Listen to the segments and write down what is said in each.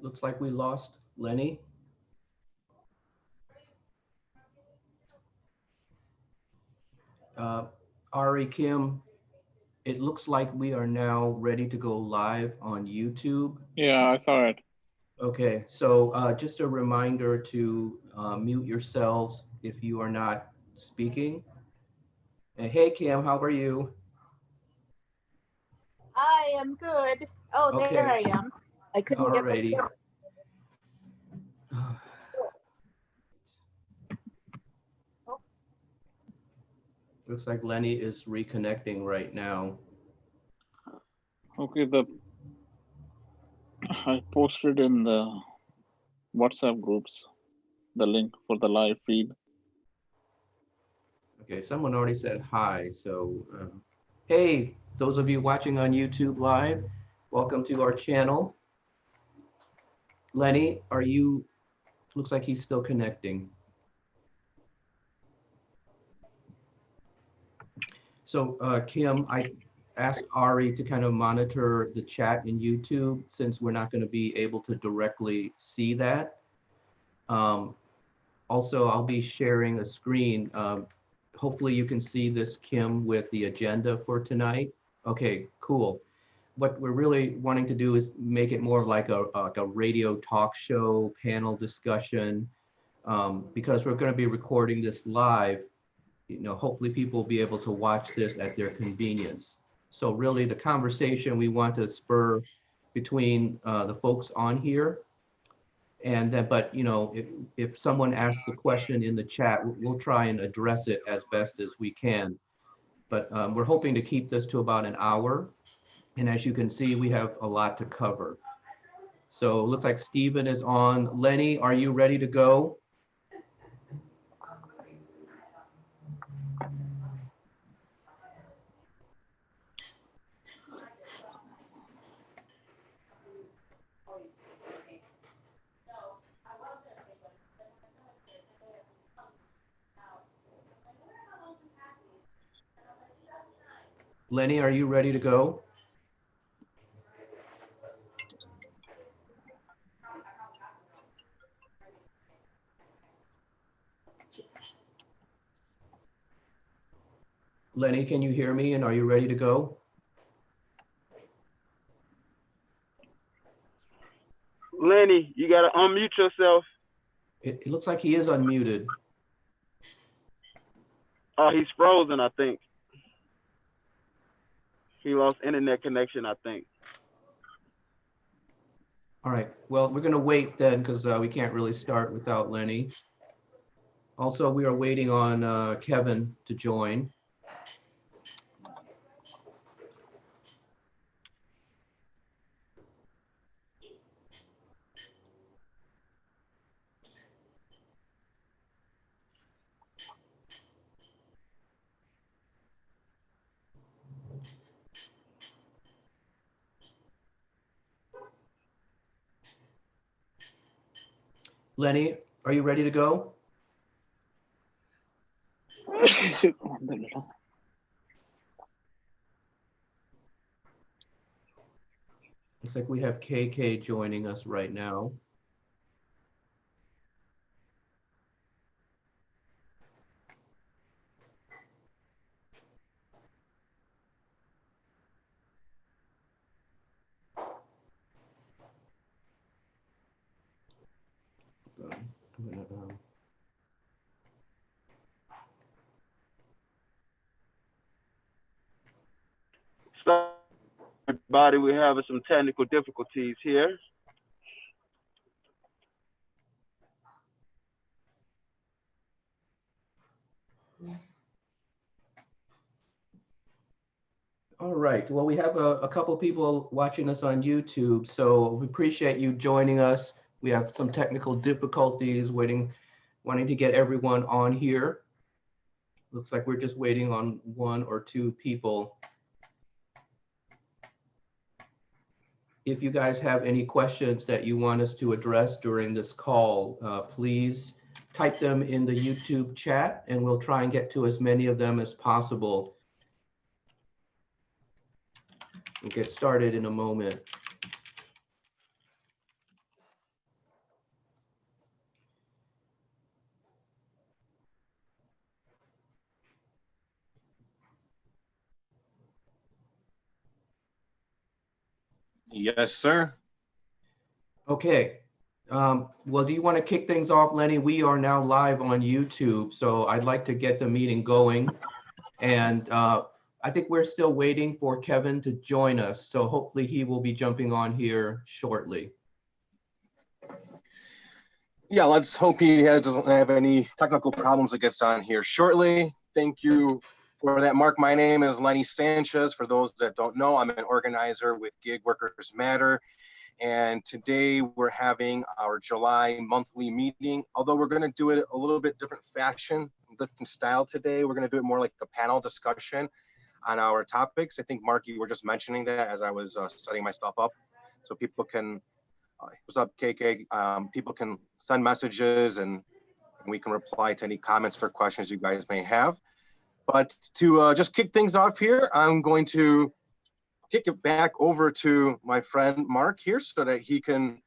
Looks like we lost Lenny. Uh, Ari, Kim, it looks like we are now ready to go live on YouTube. Yeah, I saw it. Okay, so just a reminder to mute yourselves if you are not speaking. And hey, Kim, how are you? I am good. Oh, there I Okay, am. I couldn't get my alrighty. camera. Oh, Looks like Lenny is reconnecting right now. Okay, the I posted in the WhatsApp groups the link for the live feed. Okay, someone already said hi. So, hey, those of you watching on YouTube Live, welcome to our channel. Lenny, are you, looks like he's still connecting. So, Kim, I asked Ari to kind of monitor the chat in YouTube since we're not going to be able to directly see that. Um, Also, I'll be sharing a screen. Hopefully you can see this, Kim, with the agenda for tonight. Okay, cool. What we're really wanting to do is make it more of like a radio talk show panel discussion, because we're going to be recording this live. Hopefully people will be able to watch this at their convenience. So really the conversation we want to spur between the folks on here, and then, but if someone asks a question in the chat, we'll try and address it as best as we can. But we're hoping to keep this to about an hour. And as you can see, we have a lot to cover. So it looks like Stephen is on. Lenny, are you ready to go? Lenny, are you ready to go? Lenny, can you hear me? And are you ready to go? Lenny, you gotta unmute yourself. It looks like he is unmuted. Oh, he's frozen, I think. He lost internet connection, I think. All right. Well, we're going to wait then because we can't really start without Lenny. Also, we are waiting on Kevin to join. Lenny, are you ready to go? Looks like we have KK joining us right now. I'm gonna, So, everybody, we're having some technical difficulties here. All right. Well, we have a couple people watching us on YouTube, so we appreciate you joining us. We have some technical difficulties wanting to get everyone on here. Looks like we're just waiting on one or two people. If you guys have any questions that you want us to address during this call, please type them in the YouTube chat and we'll try and get to as many of them as possible. We'll get started in a moment. Yes, sir. Okay. Well, do you want to kick things off, Lenny? We are now live on YouTube, so I'd like to get the meeting going. And I think we're still waiting for Kevin to join us, so hopefully he will be jumping on here shortly. Yeah, let's hope he doesn't have any technical problems that gets on here shortly. Thank you for that, Mark. My name is Lenny Sanchez. For those that don't know, I'm an organizer with Gig Workers Matter. And today we're having our July monthly meeting. Although we're going to do it a little bit different fashion, different style today. We're going to do it more like a panel discussion on our topics. I think, Mark, you were just mentioning that as I was setting my stuff up. So people can, what's up, KK? People can send messages and we can reply to any comments or questions you guys may have. But to just kick things off here, I'm going to kick it back over to my friend Mark here so that he can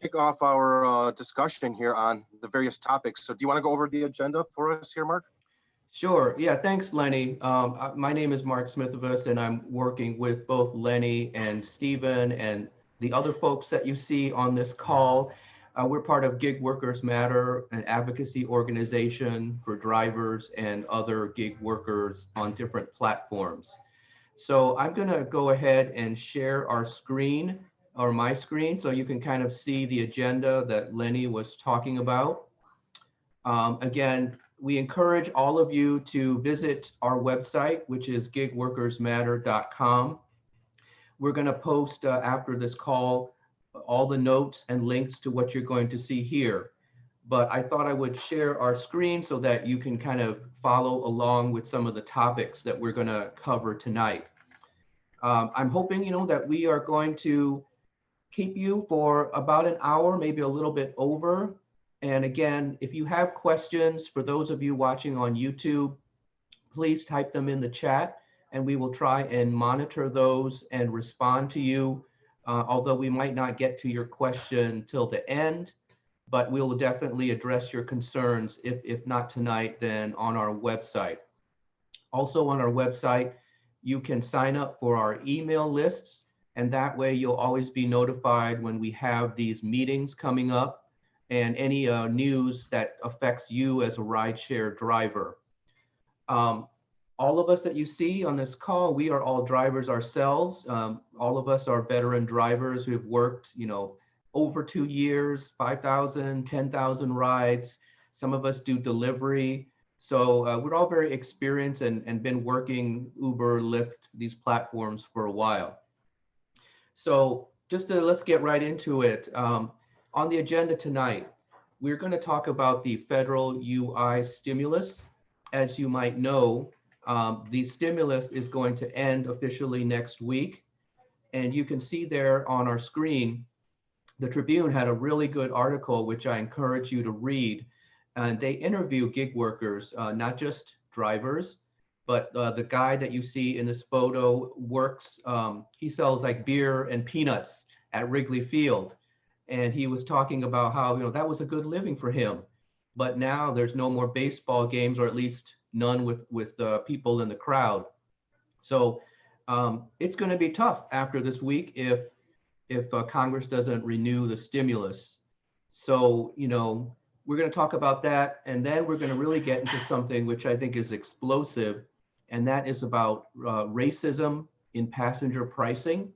kick off our discussion here on the various topics. So do you want to go over the agenda for us here, Mark? Sure. Yeah, thanks, Lenny. My name is Mark Smithovus, and I'm working with both Lenny and Stephen and the other folks that you see on this call. We're part of Gig Workers Matter, an advocacy organization for drivers and other gig workers on different platforms. So I'm going to go ahead and share our screen, or my screen, so you can kind of see the agenda that Lenny was talking about. Again, we encourage all of you to visit our website, which is gigworkersmatter.com. We're going to post after this call all the notes and links to what you're going to see here. But I thought I would share our screen so that you can kind of follow along with some of the topics that we're going to cover tonight. I'm hoping, that we are going to keep you for about an hour, maybe a little bit over. And again, if you have questions, for those of you watching on YouTube, please type them in the chat and we will try and monitor those and respond to you. Although we might not get to your question till the end, but we will definitely address your concerns, if not tonight, then on our website. Also on our website, you can sign up for our email lists, and that way you'll always be notified when we have these meetings coming up and any news that affects you as a rideshare driver. All of us that you see on this call, we are all drivers ourselves. All of us are veteran drivers who have worked, over 2 years, 5,000, 10,000 rides. Some of us do delivery. So we're all very experienced and been working Uber, Lyft, these platforms for a while. So let's get right into it. On the agenda tonight, we're going to talk about the federal UI stimulus. As you might know, the stimulus is going to end officially next week. And you can see there on our screen, the Tribune had a really good article, which I encourage you to read. And they interview gig workers, not just drivers, but the guy that you see in this photo works, he sells like beer and peanuts at Wrigley Field. And he was talking about how, that was a good living for him. But now there's no more baseball games, or at least none with people in the crowd. So it's going to be tough after this week if Congress doesn't renew the stimulus. So, we're going to talk about that, and then we're going to really get into something which I think is explosive, and that is about racism in passenger pricing.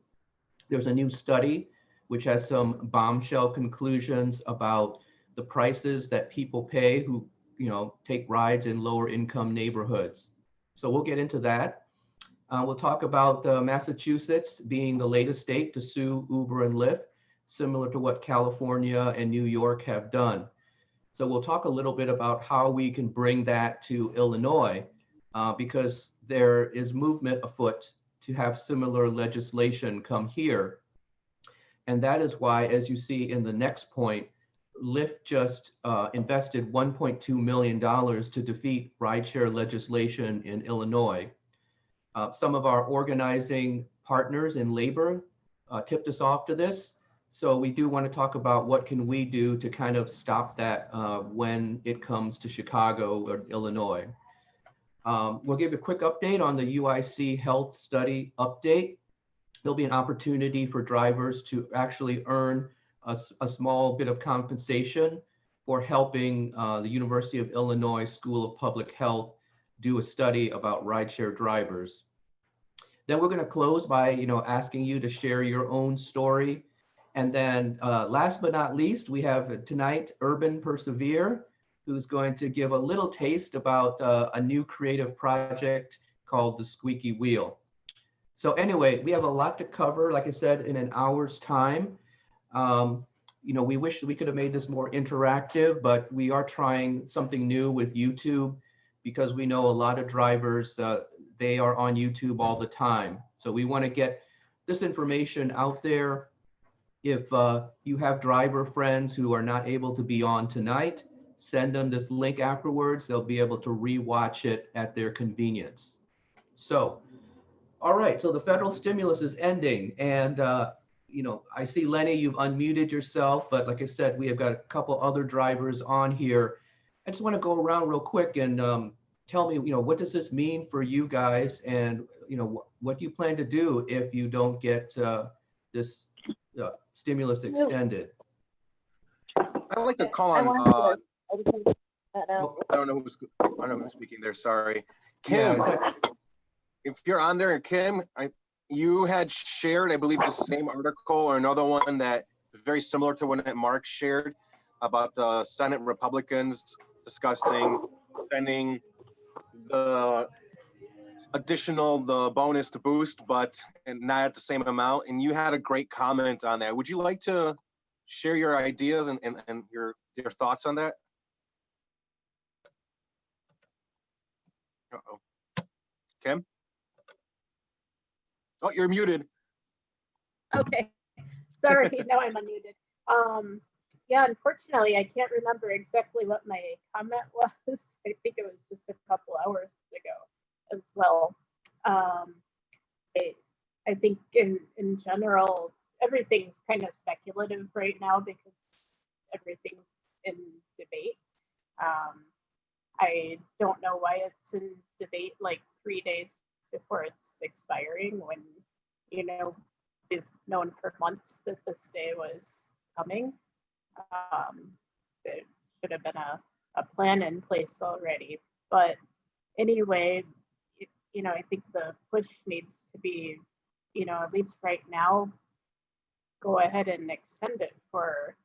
There's a new study which has some bombshell conclusions about the prices that people pay who, take rides in lower income neighborhoods. So we'll get into that. We'll talk about Massachusetts being the latest state to sue Uber and Lyft, similar to what California and New York have done. So we'll talk a little bit about how we can bring that to Illinois, because there is movement afoot to have similar legislation come here. And that is why, as you see in the next point, Lyft just invested $1.2 million to defeat rideshare legislation in Illinois. Some of our organizing partners in labor tipped us off to this. So we do want to talk about what can we do to kind of stop that when it comes to Chicago or Illinois. We'll give a quick update on the UIC health study update. there'll be an opportunity for drivers to actually earn a small bit of compensation for helping the University of Illinois School of Public Health do a study about rideshare drivers. Then we're going to close by, asking you to share your own story. And then last but not least, we have tonight Urban Persevere, who's going to give a little taste about a new creative project called The Squeaky Wheel. So anyway, we have a lot to cover, like I said, in an hour's time. We wish we could have made this more interactive, but we are trying something new with YouTube because we know a lot of drivers, they are on YouTube all the time. So we want to get this information out there. If you have driver friends who are not able to be on tonight, send them this link afterwards. They'll be able to rewatch it at their convenience. So, all right, so the federal stimulus is ending. And, I see Lenny, you've unmuted yourself, but like I said, we have got a couple other drivers on here. I just want to go around real quick and tell me, what does this mean for you guys? And, what do you plan to do if you don't get this stimulus extended? I'd like to call I on, wanted to- I don't know who's speaking there, sorry. Yeah, Kim, is that- if you're on there, Kim, you had shared, I believe, the same article or another one that was very similar to one that Mark shared about the Senate Republicans discussing sending the the bonus to boost, and not at the same amount. And you had a great comment on that. Would you like to share your ideas and your thoughts on that? Uh-oh. Kim? Oh, you're muted. Okay, sorry, now I'm unmuted. Yeah, unfortunately, I can't remember exactly what my comment was. I think it was just a couple hours ago as well. I think in general, everything's kind of speculative right now because everything's in debate. I don't know why it's in debate like 3 days before it's expiring when, we've known for months that this day was coming. There should have been a plan in place already. But anyway, I think the push needs to be, at least right now, go ahead and extend it for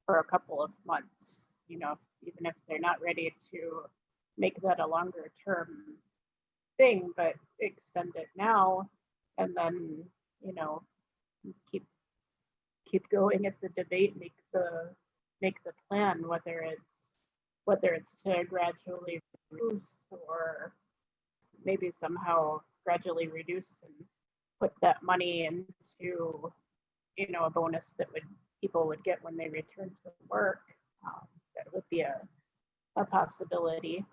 a couple of months, even if they're not ready to make that a longer term thing, but extend it now and then, keep going at the debate, make the plan, whether it's to gradually reduce or maybe somehow gradually reduce and put that money into, a bonus that people would get when they return to work. That would be a possibility.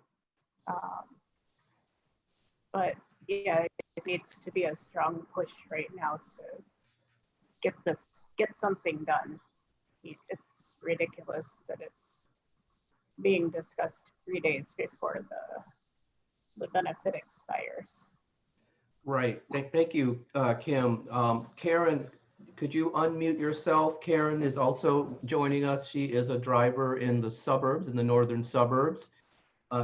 But yeah, it needs to be a strong push right now to get something done. It's ridiculous that it's being discussed 3 days before the benefit expires. Right. Thank you, Kim. Karen, could you unmute yourself? Karen is also joining us. She is a driver in the northern suburbs.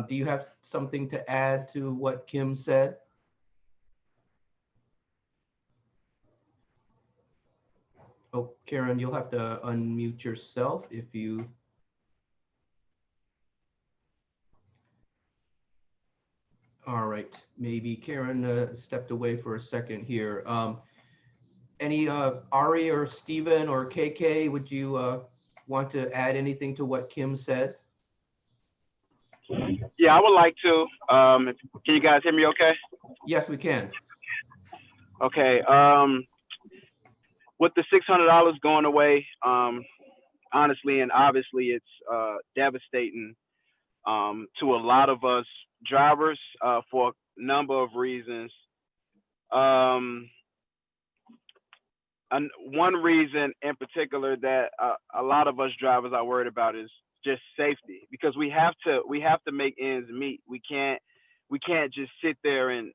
Do you have something to add to what Kim said? Oh, Karen, you'll have to unmute yourself if you. All right, maybe Karen stepped away for a second here. Any Ari or Stephen or KK, would you want to add anything to what Kim said? Yeah, I would like to. Can you guys hear me okay? Yes, we can. Okay. With the $600 going away, honestly and obviously, it's devastating to a lot of us drivers for a number of reasons. And one reason in particular that a lot of us drivers are worried about is just safety, because we have to make ends meet. We can't just sit there and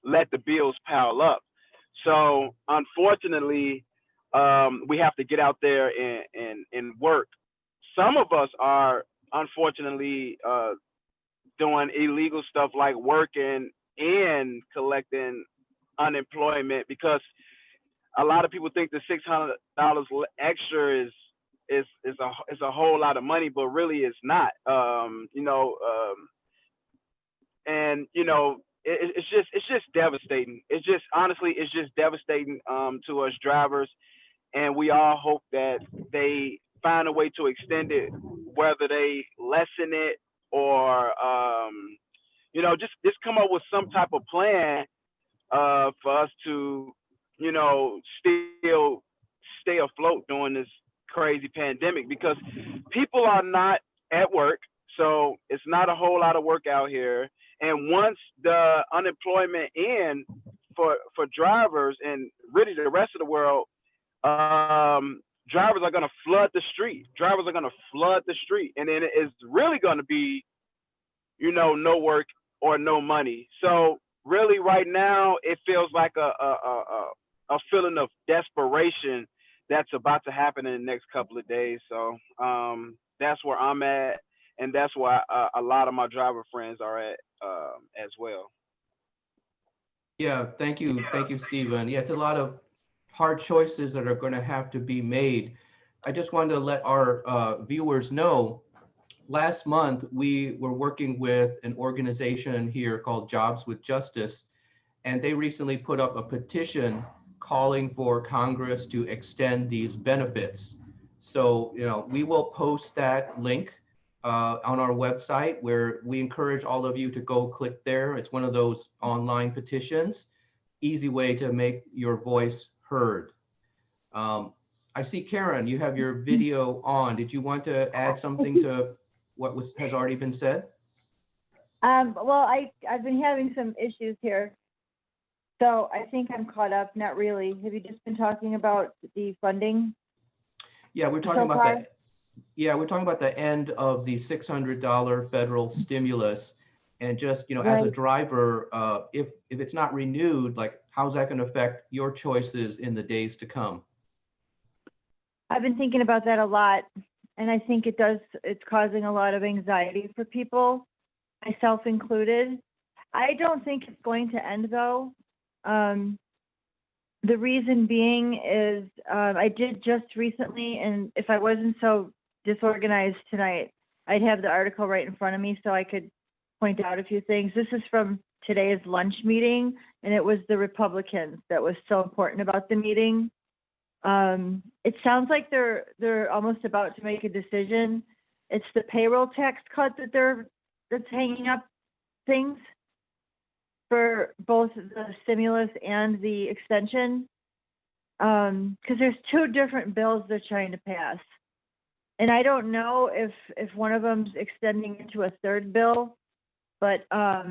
let the bills pile up. So unfortunately, we have to get out there and work. Some of us are unfortunately doing illegal stuff like working and collecting unemployment, because a lot of people think the $600 extra is a whole lot of money, but really it's not. And it's just devastating. It's just honestly, it's just devastating to us drivers, and we all hope that they find a way to extend it, whether they lessen it or just come up with some type of plan for us to still stay afloat during this crazy pandemic, because people are not at work, so it's not a whole lot of work out here. And once the unemployment ends for drivers and really the rest of the world, drivers are going to flood the street. And then it's really going to be, no work or no money. So really, right now, it feels like a feeling of desperation that's about to happen in the next couple of days. So that's where I'm at, and that's where a lot of my driver friends are at as well. Yeah, thank you, Stephen. Yeah, it's a lot of hard choices that are going to have to be made. I just wanted to let our viewers know, last month we were working with an organization here called Jobs with Justice, and they recently put up a petition calling for Congress to extend these benefits. So, we will post that link on our website, where we encourage all of you to go click there. It's one of those online petitions, easy way to make your voice heard. I see, Karen, you have your video on. Did you want to add something to what has already been said? Well, I've been having some issues here, so I think I'm caught up. Not really. Have you just been talking about the funding? Yeah, we're talking about we're talking about the end of the $600 federal stimulus, and just as a driver, if it's not renewed, like, how's that going to affect your choices in the days to come? I've been thinking about that a lot, and I think it's causing a lot of anxiety for people, myself included. I don't think it's going to end, though. The reason being is I did just recently, and if I wasn't so disorganized tonight, I'd have the article right in front of me so I could point out a few things. This is from today's lunch meeting, and it was the Republicans that was so important about the meeting. It sounds like they're almost about to make a decision. It's the payroll tax cut that's hanging up things for both the stimulus and the extension. Because there's two different bills they're trying to pass. And I don't know if one of them's extending into a third bill, but I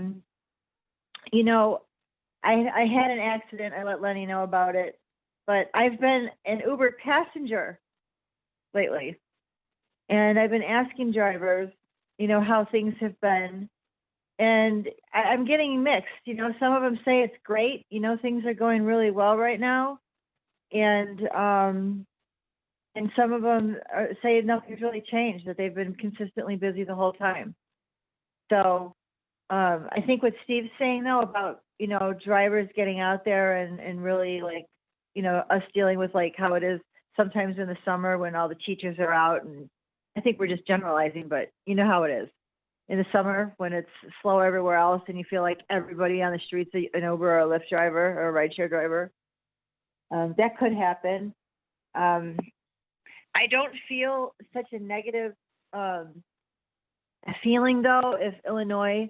had an accident. I let Lenny know about it. But I've been an Uber passenger lately, and I've been asking drivers, how things have been, and I'm getting mixed. Some of them say it's great. Things are going really well right now, and some of them say nothing's really changed, that they've been consistently busy the whole time. So I think what Steve's saying, though, about drivers getting out there and really, like, us dealing with, like, how it is sometimes in the summer when all the teachers are out, and I think we're just generalizing, but you know how it is in the summer when it's slow everywhere else and you feel like everybody on the street's an Uber or a Lyft driver or a rideshare driver. That could happen. I don't feel such a negative feeling, though, if Illinois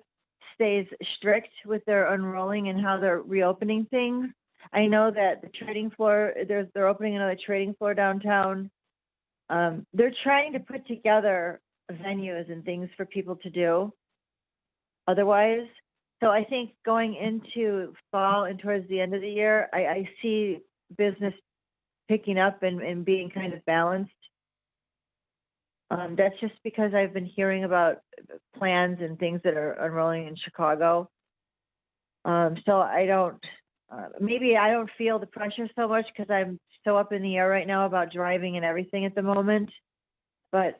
stays strict with their unrolling and how they're reopening things. I know that the trading floor, they're opening another trading floor downtown. They're trying to put together venues and things for people to do otherwise. So I think going into fall and towards the end of the year, I see business picking up and being kind of balanced. That's just because I've been hearing about plans and things that are unrolling in Chicago. So I don't, maybe I don't feel the pressure so much because I'm so up in the air right now about driving and everything at the moment. But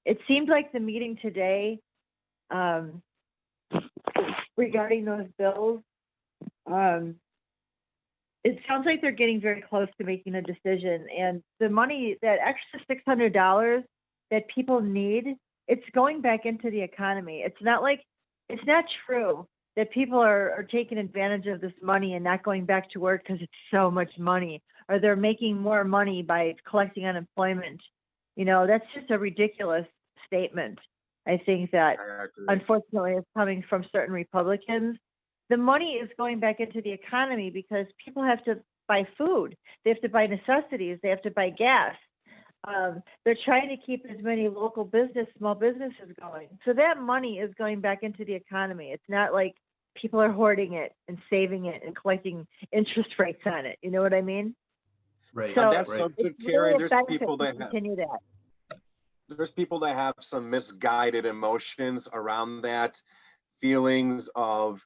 it seemed like the meeting today regarding those bills, it sounds like they're getting very close to making a decision. And the money, that extra $600 that people need, it's going back into the economy. It's not true that people are taking advantage of this money and not going back to work because it's so much money, or they're making more money by collecting unemployment. You know, that's just a ridiculous statement. I think that unfortunately is coming from certain Republicans. The money is going back into the economy because people have to buy food. They have to buy necessities. They have to buy gas. They're trying to keep as many local small businesses going. So that money is going back into the economy. It's not like people are hoarding it and saving it and collecting interest rates on it. You know what I mean? Right. So On that right. subject, really Karen, a there's benefit people to that have, continue that. there's people that have some misguided emotions around that, feelings of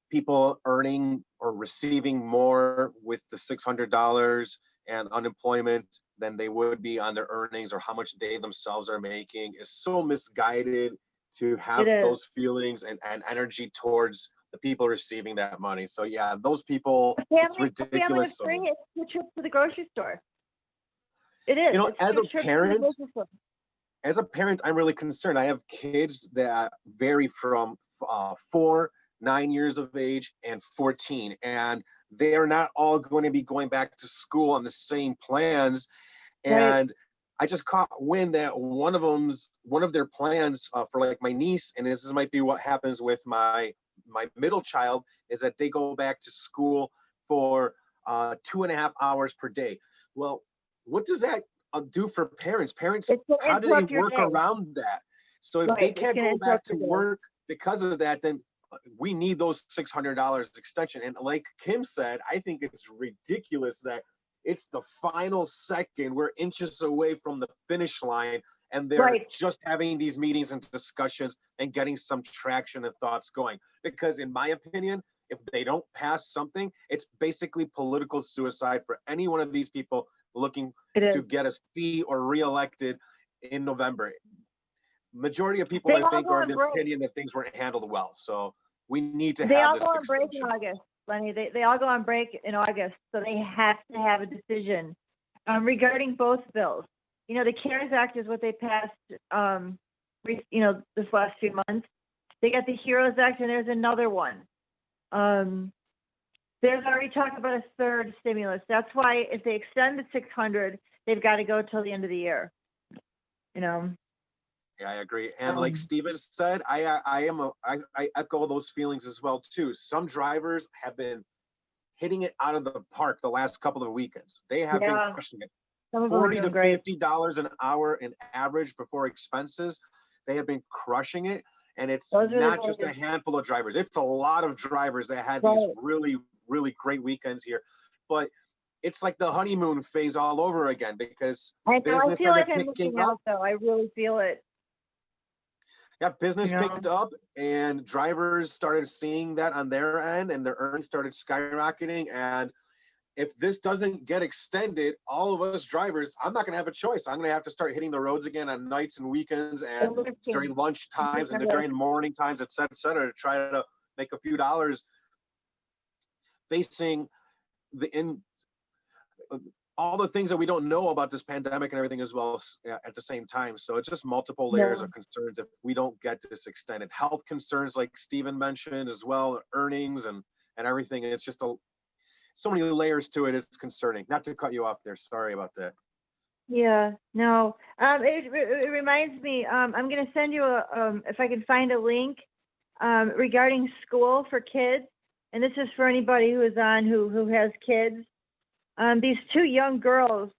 people earning or receiving more with the $600 and unemployment than they would be on their earnings, or how much they themselves are making, is so misguided to have those feelings and energy towards the people receiving that money. So yeah, those people, it's ridiculous. A family of 3, it's 2 trips to the grocery store. It is. You know, It's as 2 a trips to the parent, grocery store. I'm really concerned. I have kids that vary from 4, 9 years of age, and 14, and they are not all going to be going back to school on the same plans. And right. I just caught wind that one of their plans for like my niece, and this might be what happens with my middle child, is that they go back to school for 2.5 hours per day. Well, what does that do for parents? How do they work around that? So if they can't go back to work because of that, then we need those $600 extension. And like Kim said, I think it's ridiculous that it's the final second. We're inches away from the finish line, and they're just having these meetings and discussions and getting some traction and thoughts going. Because in my opinion, if they don't pass something, it's basically political suicide for any one of these people looking to get a seat or reelected in November. Majority of people, I think, are of the opinion that things weren't handled well. So we need to have this extension. They all go on break in August, Lenny. They all go on break in August, so they have to have a decision regarding both bills. You know, the CARES Act is what they passed, this last few months. They got the HEROES Act, and there's another one. There's already talk about a third stimulus. That's why if they extend the 600, they've got to go till the end of the year. You know. Yeah, I agree. And like Steven said, I echo those feelings as well too. Some drivers have been hitting it out of the park the last couple of weekends. They have been crushing it. $40 to $50 an hour in average before expenses. They have been crushing it. And it's not just a handful of drivers. It's a lot of drivers that had these really, really great weekends here. But it's like the honeymoon phase all over again, because business started picking up. I really feel it. Yeah, business picked up, and drivers started seeing that on their end, and their earnings started skyrocketing. And if this doesn't get extended, all of us drivers, I'm not going to have a choice. I'm going to have to start hitting the roads again on nights and weekends, and during lunch times and during morning times, et cetera, to try to make a few dollars, facing all the things that we don't know about this pandemic and everything as well at the same time. So it's just multiple layers of concerns if we don't get this extended. Health concerns, like Steven mentioned as well, earnings and everything. And it's just so many layers to it. It's concerning. Not to cut you off there. Sorry about that. Yeah, no. It reminds me, I'm going to send you if I can find a link regarding school for kids. And this is for anybody who is on who has kids. These 2 young girls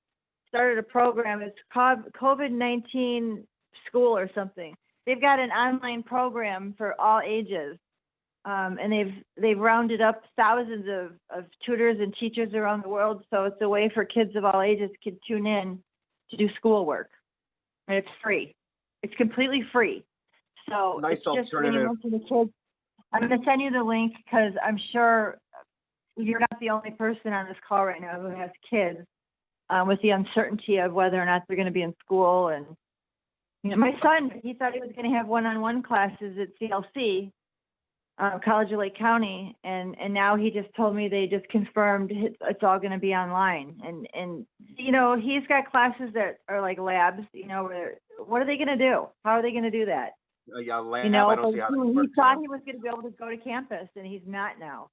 started a program. It's called COVID-19 School or something. They've got an online program for all ages. And they've rounded up thousands of tutors and teachers around the world. So it's a way for kids of all ages to tune in to do schoolwork. And it's free. It's completely free. So nice it's just alternative. when you mention the kids, I'm gonna send you the link because I'm sure you're not the only person on this call right now who has kids with the uncertainty of whether or not they're gonna be in school. And, you know, my son, he thought he was gonna have one-on-one classes at CLC, College of Lake County, and now he just told me they just confirmed it's all gonna be online. And you know, he's got classes that are like labs, you know, where, what are they gonna do? How are they gonna do that? Yeah, lab, You know, I don't see how that he works. thought Yeah. he was going to be able to go to campus, and he's not now.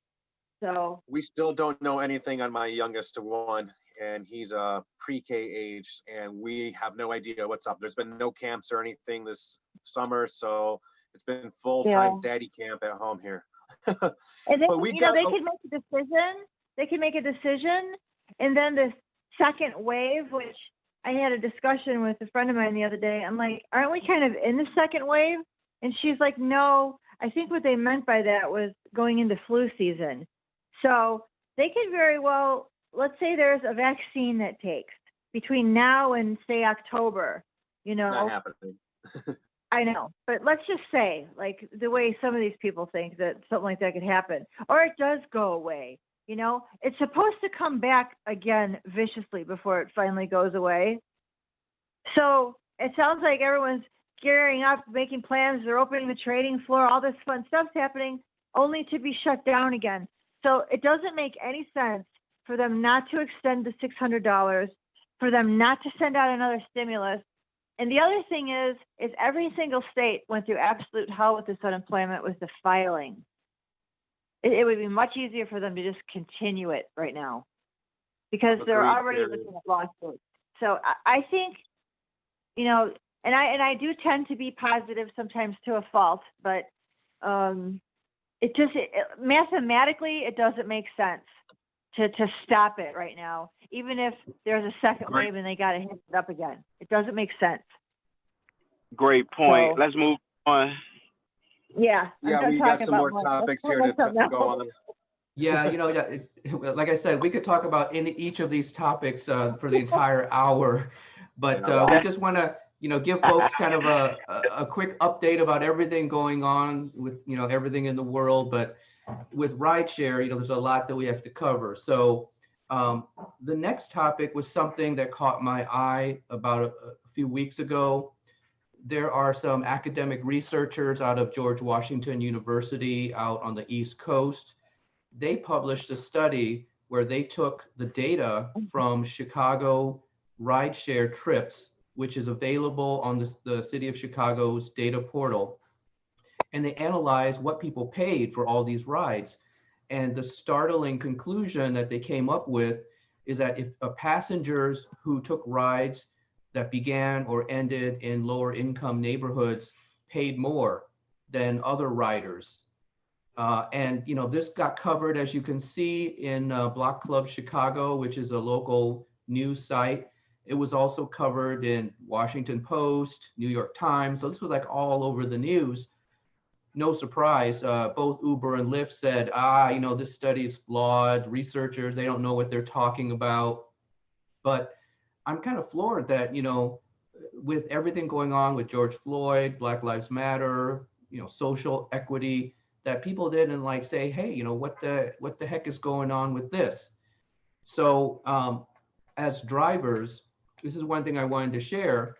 So We still don't know anything on my youngest one, and he's a pre-K age, and we have no idea what's up. There's been no camps or anything this summer, so it's been full-time daddy camp at home here. and then, But we you know, got they could make a decision. They could make a decision, and then the second wave, which I had a discussion with a friend of mine the other day. I'm like, aren't we kind of in the second wave? And she's like, no, I think what they meant by that was going into flu season. So they could very well, let's say there's a vaccine that takes between now and say October, you know. Not happening. I know, but let's just say, like, the way some of these people think that something like that could happen, or it does go away. You know, it's supposed to come back again viciously before it finally goes away. So it sounds like everyone's gearing up, making plans. They're opening the trading floor. All this fun stuff's happening, only to be shut down again. So it doesn't make any sense for them not to extend the $600, for them not to send out another stimulus. And the other thing is every single state went through absolute hell with this unemployment with the filing. It would be much easier for them to just continue it right now because they're already looking at lawsuits. So I think, you know, and I do tend to be positive sometimes to a fault, but mathematically, it doesn't make sense to stop it right now, even if there's a second wave and they got to hit it up again. It doesn't make sense. Great point. So, let's move on. Yeah. Yeah, we got some more topics here to go on. Yeah, you know, like I said, we could talk about each of these topics for the entire hour, but we just want to, you know, give folks kind of a quick update about everything going on with, you know, everything in the world. But with rideshare, you know, there's a lot that we have to cover. So the next topic was something that caught my eye about a few weeks ago. There are some academic researchers out of George Washington University out on the East Coast. They published a study where they took the data from Chicago rideshare trips, which is available on the City of Chicago's data portal. And they analyzed what people paid for all these rides. And the startling conclusion that they came up with is that if passengers who took rides that began or ended in lower income neighborhoods paid more than other riders. And you know, this got covered, as you can see, in Block Club Chicago, which is a local news site. It was also covered in Washington Post, New York Times. So this was like all over the news. No surprise, both Uber and Lyft said, you know, this study is flawed. Researchers, they don't know what they're talking about. But I'm kind of floored that, you know, with everything going on with George Floyd, Black Lives Matter, you know, social equity, that people didn't like say, hey, you know, what the heck is going on with this? So as drivers, this is one thing I wanted to share.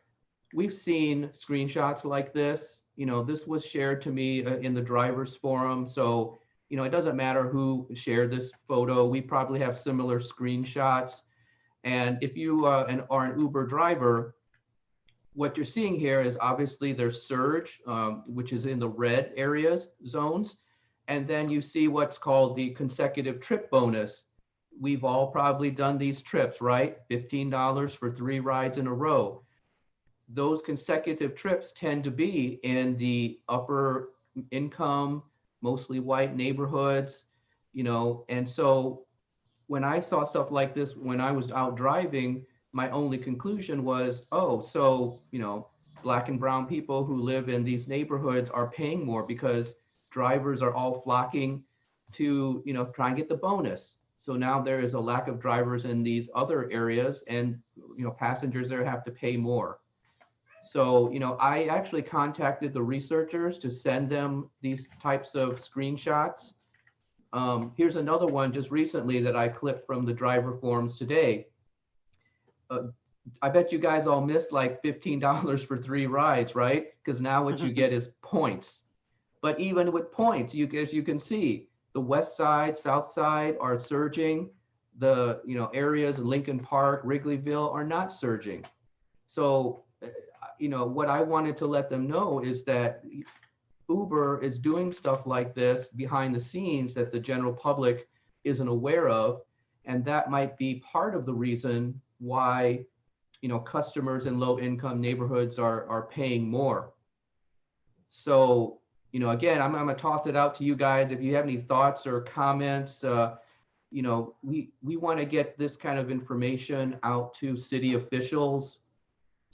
We've seen screenshots like this. You know, this was shared to me in the drivers forum. So, you know, it doesn't matter who shared this photo. We probably have similar screenshots. And if you are an Uber driver, what you're seeing here is obviously there's surge, which is in the red areas, zones. And then you see what's called the consecutive trip bonus. We've all probably done these trips, right? $15 for 3 rides in a row. Those consecutive trips tend to be in the upper income, mostly white neighborhoods, you know, and so when I saw stuff like this, when I was out driving, my only conclusion was, oh, so, you know, Black and brown people who live in these neighborhoods are paying more because drivers are all flocking to, you know, try and get the bonus. So now there is a lack of drivers in these other areas and, you know, passengers there have to pay more. So, I actually contacted the researchers to send them these types of screenshots. Here's another one just recently that I clipped from the driver forums today. I bet you guys all missed like $15 for 3 rides, right? Because now what you get is points. But even with points, as you can see, the west side, south side are surging. The areas in Lincoln Park, Wrigleyville are not surging. So, what I wanted to let them know is that Uber is doing stuff like this behind the scenes that the general public isn't aware of. And that might be part of the reason why, customers in low income neighborhoods are paying more. So, again, I'm gonna toss it out to you guys. If you have any thoughts or comments, we want to get this kind of information out to city officials.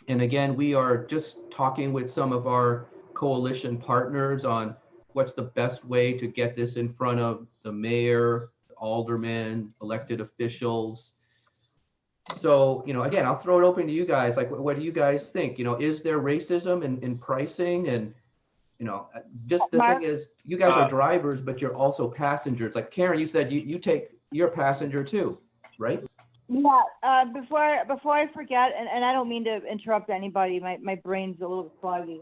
And again, we are just talking with some of our coalition partners on what's the best way to get this in front of the mayor, aldermen, elected officials. So, again, I'll throw it open to you guys. Like, what do you guys think? Is there racism in pricing? And, just the Mark? thing is, you guys are drivers, but you're also passengers. Like Karen, you said you're a passenger too, right? Yeah, before I forget, and I don't mean to interrupt anybody, my brain's a little foggy.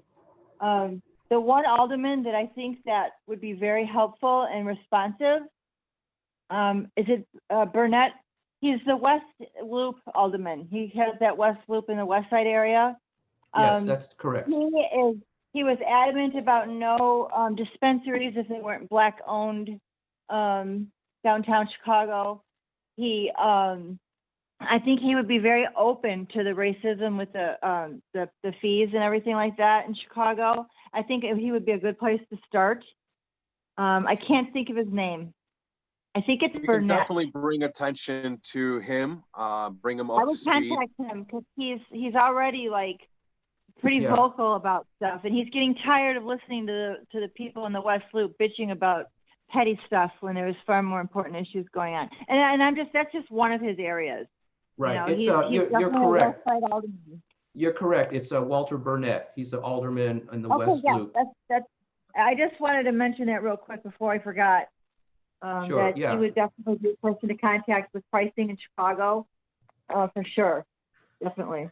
The one alderman that I think that would be very helpful and responsive, is it Burnett? He's the West Loop alderman. He has that West Loop in the West Side area. Yes, that's correct. He was adamant about no dispensaries if they weren't Black owned downtown Chicago. I think he would be very open to the racism with the fees and everything like that in Chicago. I think he would be a good place to start. I can't think of his name. I think it's We can Burnett. definitely bring attention to him, bring him I up to would speed. contact him because he's already like pretty Yeah. vocal about stuff, and he's getting tired of listening to the people in the West Loop bitching about petty stuff when there was far more important issues going on. And that's just one of his areas. Right. You know, You're definitely a correct. West Side alderman. You're correct. It's Walter Burnett. He's the alderman in the West yeah, Loop. that's. I just wanted to mention that real quick before I forgot. Sure, That yeah. he would definitely be a person to contact with pricing in Chicago, for sure, definitely. He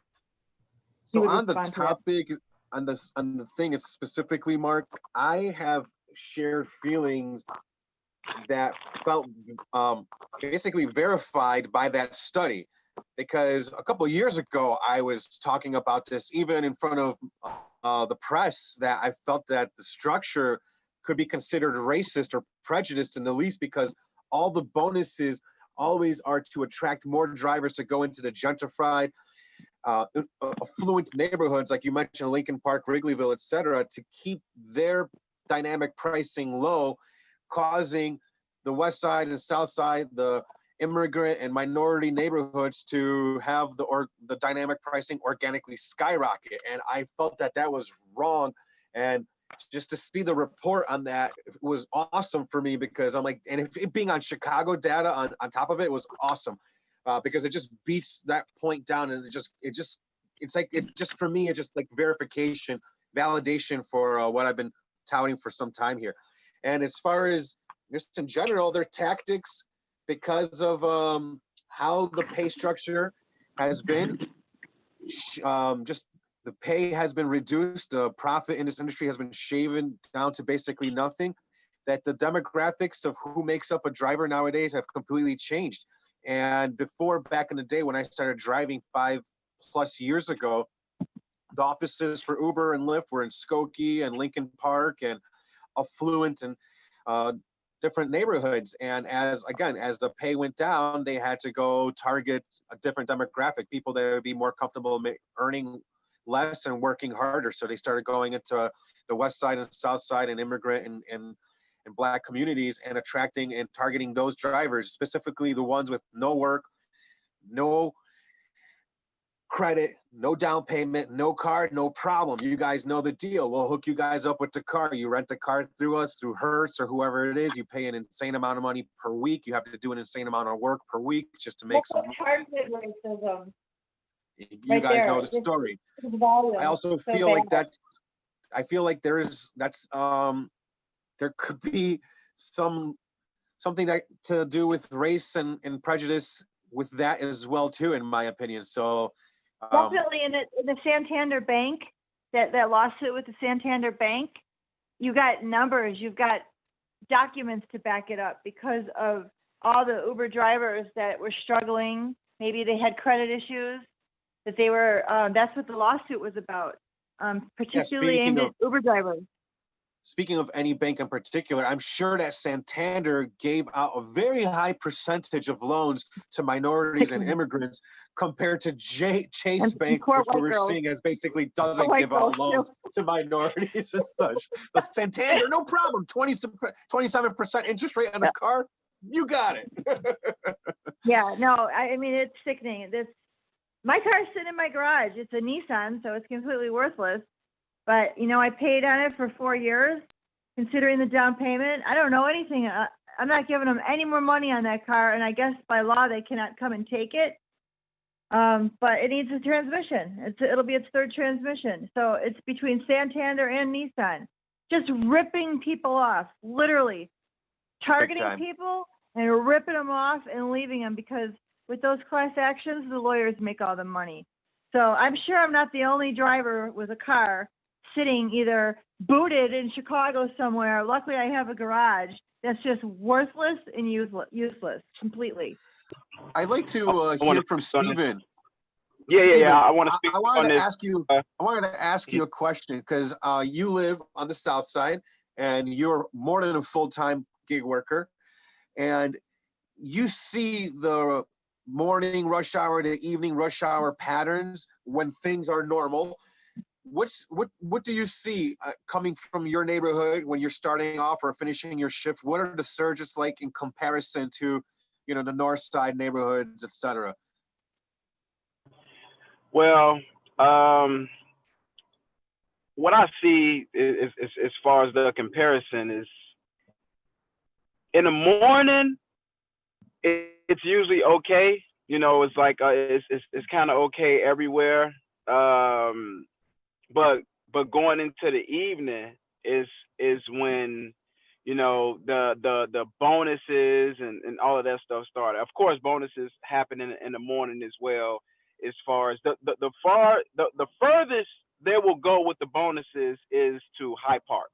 So would on the respond to that. topic, on the thing is specifically, Mark, I have shared feelings that felt basically verified by that study, because a couple of years ago I was talking about this even in front of the press, that I felt that the structure could be considered racist or prejudiced, in the least because all the bonuses always are to attract more drivers to go into the gentrified, affluent neighborhoods, like you mentioned, Lincoln Park, Wrigleyville, et cetera, to keep their dynamic pricing low, causing the West Side and South Side, the immigrant and minority neighborhoods, to have the dynamic pricing organically skyrocket. And I felt that was wrong. And just to see the report on that was awesome for me, because I'm like, and if it being on Chicago data on top of it was awesome, because it just beats that point down, and for me, it's just like verification, validation for what I've been touting for some time here. And as far as just in general, their tactics, because of how the pay structure has been, just the pay has been reduced, the profit in this industry has been shaven down to basically nothing, that the demographics of who makes up a driver nowadays have completely changed. And before, back in the day when I started driving 5+ years ago, the offices for Uber and Lyft were in Skokie and Lincoln Park and affluent and different neighborhoods. And as the pay went down, they had to go target a different demographic, people that would be more comfortable earning less and working harder. So they started going into the West Side and South Side and immigrant and Black communities, and attracting and targeting those drivers, specifically the ones with no work, no credit, no down payment, no car, no problem. You guys know the deal. We'll hook you guys up with the car. You rent the car through us, through Hertz or whoever it is. You pay an insane amount of money per week. You have to do an insane amount of work per week just to make some. Targeted racism. You Right guys there. know the Just- story. The volume. I also So feel like bad. I feel like there could be something that to do with race and prejudice with that as well too, in my opinion. So Definitely in the Santander Bank, that lawsuit with the Santander Bank, you got numbers, you've got documents to back it up because of all the Uber drivers that were struggling. Maybe they had credit issues, that they were, that's what the lawsuit was about, particularly aimed at Uber drivers. Speaking of any bank in particular, I'm sure that Santander gave out a very high percentage of loans to minorities and immigrants compared to Chase And Bank, poor which we white were girls. seeing as basically doesn't white give out girls, loans to minorities and such. But Santander, no problem, 27% interest rate on a car, you got it. Yeah, no, I mean, it's sickening. My car's sitting in my garage. It's a Nissan, so it's completely worthless. But, you know, I paid on it for 4 years, considering the down payment. I don't know anything. I'm not giving them any more money on that car, and I guess by law they cannot come and take it. But it needs a transmission. It'll be its third transmission. So it's between Santander and Nissan, just ripping people off, literally targeting people and ripping them off and leaving them, because with those class actions, the lawyers make all the money. So I'm sure I'm not the only driver with a car sitting either booted in Chicago somewhere. Luckily, I have a garage that's just worthless and useless completely. I'd like to hear from Stephen. Yeah. I want to speak I wanted on to this. ask you. I wanted to ask you a question because you live on the South Side and you're more than a full-time gig worker, and you see the morning rush hour to evening rush hour patterns when things are normal. What do you see coming from your neighborhood when you're starting off or finishing your shift? What are the surges like in comparison to, you know, the North Side neighborhoods, etc.? Well, what I see is as far as the comparison is, in the morning, it's usually okay. You know, it's like it's kind of okay everywhere. But going into the evening is when, you know, the bonuses and all of that stuff started. Of course, bonuses happen in the morning as well. As far as the furthest they will go with the bonuses is to High Park,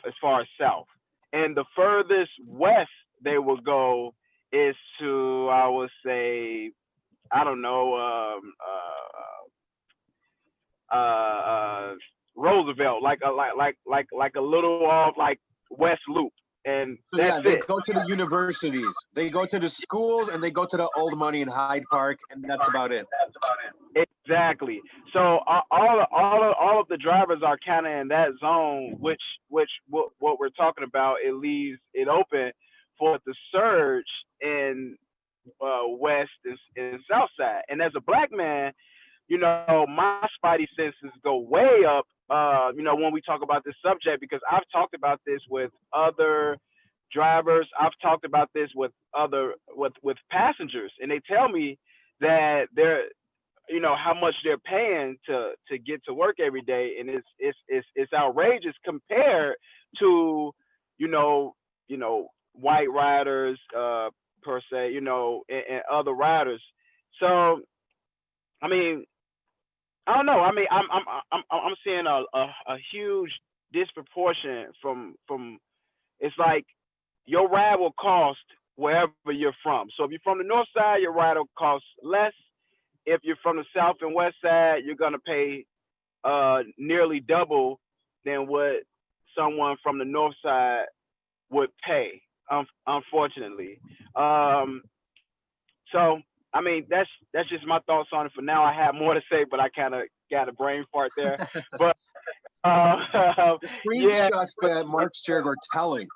as far as south, and the furthest west they will go is to, I would say, I don't know, Roosevelt, like a little off, like West Loop, and So yeah, that's they it. go to the universities, they go to the schools, and they go to the Old Money in Hyde Park, and that's about it. Exactly. So all of the drivers are kind of in that zone, which what we're talking about. It leaves it open for the surge in West and South Side. And as a black man, you know, my spidey senses go way up, you know, when we talk about this subject, because I've talked about this with other drivers. I've talked about this with passengers, and they tell me that they're, you know, how much they're paying to get to work every day, and it's outrageous compared to, you know, white riders, per se, you know, and other riders. So, I mean, I don't know. I mean, I'm seeing a huge disproportion from. It's like your ride will cost wherever you're from. So if you're from the North Side, your ride will cost less. If you're from the South and West Side, you're gonna pay nearly double than what someone from the North Side would pay. Unfortunately. So I mean, that's just my thoughts on it for now. I have more to say, but I kind of got a brain fart there. But The yeah, screenshots that Mark shared are telling.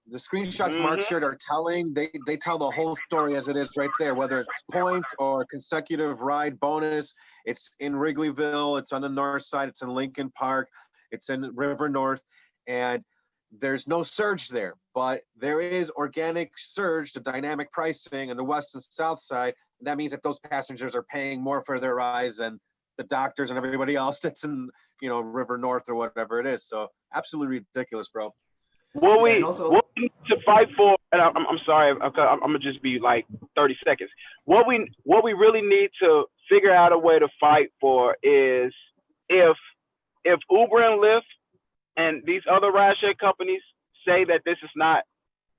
The screenshots Mark shared are telling. They tell the whole story as it is right there, whether it's points or consecutive ride bonus. It's in Wrigleyville. It's on the North Side. It's in Lincoln Park. It's in River North. And there's no surge there, but there is organic surge to dynamic pricing on the west and south side. That means that those passengers are paying more for their rides than the doctors and everybody else that's in, River North or whatever it is. So absolutely ridiculous, bro. What Yeah, we and also- what we need to fight for, and I'm sorry, I'm gonna just be like 30 seconds. What we really need to figure out a way to fight for is if Uber and Lyft and these other rideshare companies say that this is not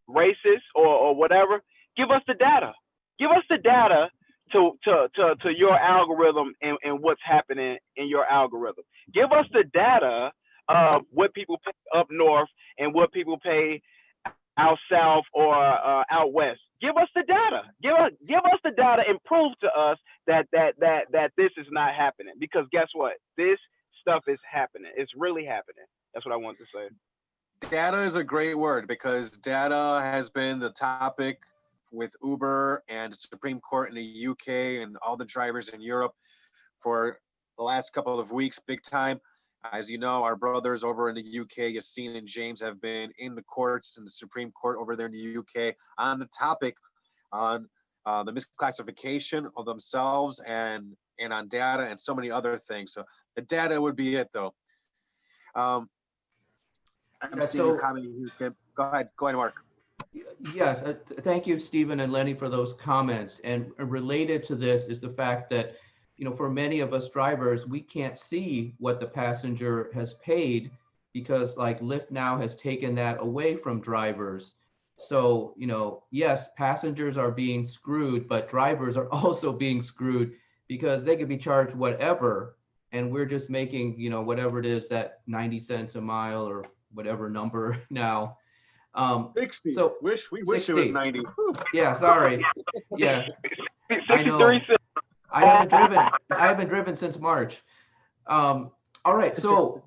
racist or whatever, give us the data. Give us the data to your algorithm and what's happening in your algorithm. Give us the data of what people pay up north and what people pay out south or out west. Give us the data. Give us the data and prove to us that this is not happening. Because guess what? This stuff is happening. It's really happening. That's what I want to say. Data is a great word because data has been the topic with Uber and the Supreme Court in the UK and all the drivers in Europe for the last couple of weeks, big time. As you know, our brothers over in the UK, Yassine and James, have been in the courts and the Supreme Court over there in the UK on the topic on the misclassification of themselves and on data and so many other things. So the data would be it, though. I'm seeing a comment here. Go ahead, Mark. Yes, thank you, Stephen and Lenny, for those comments. And related to this is the fact that, for many of us drivers, we can't see what the passenger has paid because like Lyft now has taken that away from drivers. So, yes, passengers are being screwed, but drivers are also being screwed because they could be charged whatever. And we're just making, whatever it is, that 90 cents a mile or whatever number now. 60. So we wish 60. it was 90. Yeah, sorry. Yeah, 63 I know. cents. I haven't driven since March. All right, so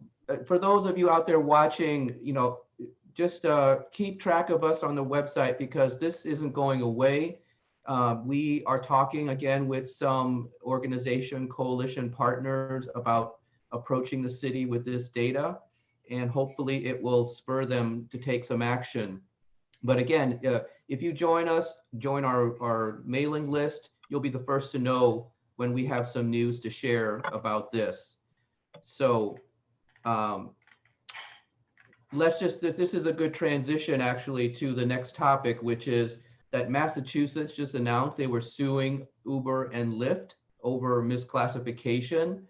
for those of you out there watching, just keep track of us on the website because this isn't going away. We are talking again with some organization coalition partners about approaching the city with this data, and hopefully it will spur them to take some action. But again, if you join our mailing list, you'll be the first to know when we have some news to share about this. So this is a good transition actually to the next topic, which is that Massachusetts just announced they were suing Uber and Lyft over misclassification.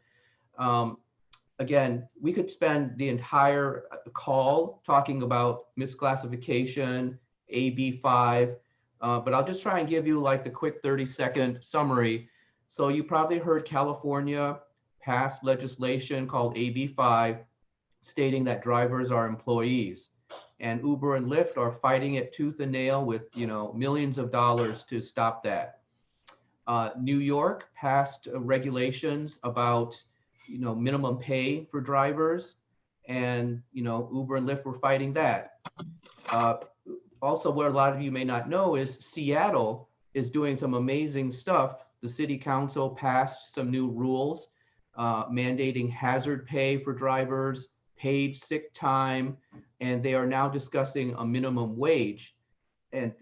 Again, we could spend the entire call talking about misclassification, AB5, but I'll just try and give you like the quick 30-second summary. So you probably heard California passed legislation called AB5, stating that drivers are employees. And Uber and Lyft are fighting it tooth and nail with millions of dollars to stop that. New York passed regulations about minimum pay for drivers, and Uber and Lyft were fighting that. Also, what a lot of you may not know is Seattle is doing some amazing stuff. The city council passed some new rules mandating hazard pay for drivers, paid sick time, and they are now discussing a minimum wage. And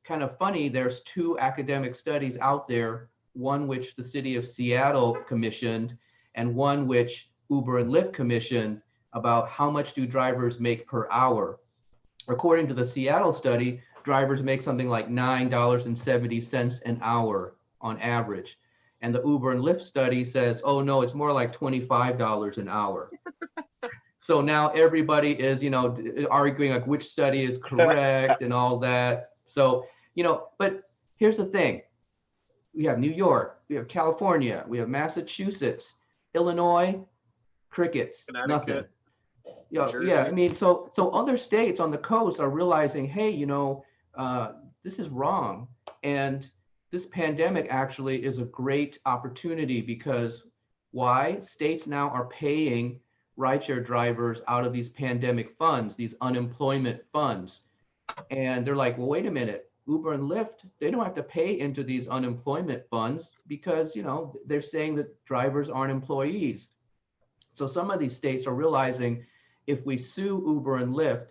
kind of funny, there's two academic studies out there, one which the city of Seattle commissioned and one which Uber and Lyft commissioned about how much do drivers make per hour. According to the Seattle study, drivers make something like $9.70 an hour on average. And the Uber and Lyft study says, oh no, it's more like $25 an hour. So now everybody is, arguing like which study is correct and all that. So, but here's the thing. We have New York, we have California, we have Massachusetts, Illinois, crickets, nothing. Yeah, I mean, so other states on the coast are realizing, hey, this is wrong. And this pandemic actually is a great opportunity because why? States now are paying rideshare drivers out of these pandemic funds, these unemployment funds. And they're like, well, wait a minute, Uber and Lyft, they don't have to pay into these unemployment funds because, they're saying that drivers aren't employees. So some of these states are realizing if we sue Uber and Lyft,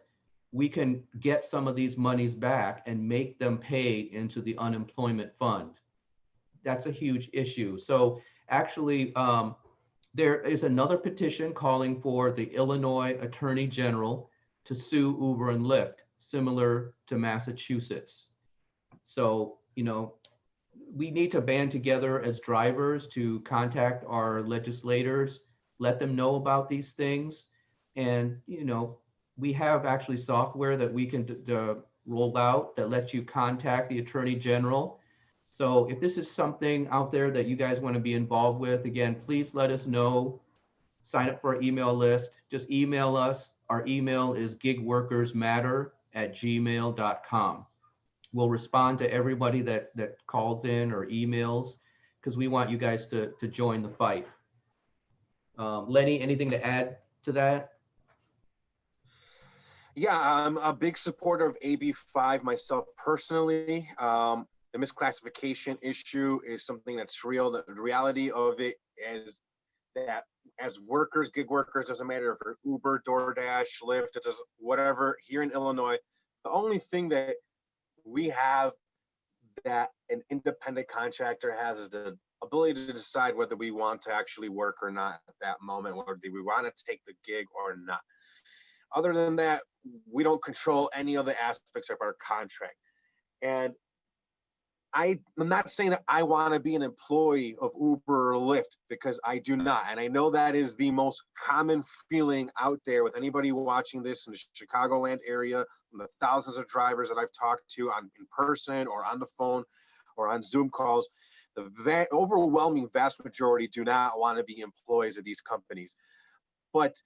we can get some of these monies back and make them pay into the unemployment fund. That's a huge issue. So actually, there is another petition calling for the Illinois Attorney General to sue Uber and Lyft, similar to Massachusetts. So, we need to band together as drivers to contact our legislators, let them know about these things. And, we have actually software that we can roll out that lets you contact the Attorney General. So if this is something out there that you guys want to be involved with, again, please let us know. Sign up for our email list. Just email us. Our email is gigworkersmatter@gmail.com. We'll respond to everybody that calls in or emails, because we want you guys to join the fight. Lenny, anything to add to that? Yeah, I'm a big supporter of AB5 myself personally. The misclassification issue is something that's real. The reality of it is that as workers, gig workers, doesn't matter if you're Uber, DoorDash, Lyft, it does whatever, here in Illinois, the only thing that we have that an independent contractor has is the ability to decide whether we want to actually work or not at that moment, or do we want to take the gig or not. Other than that, we don't control any other aspects of our contract. And I'm not saying that I want to be an employee of Uber or Lyft, because I do not. And I know that is the most common feeling out there with anybody watching this in the Chicagoland area, from the thousands of drivers that I've talked to in person or on the phone or on Zoom calls. The overwhelming vast majority do not want to be employees of these companies. But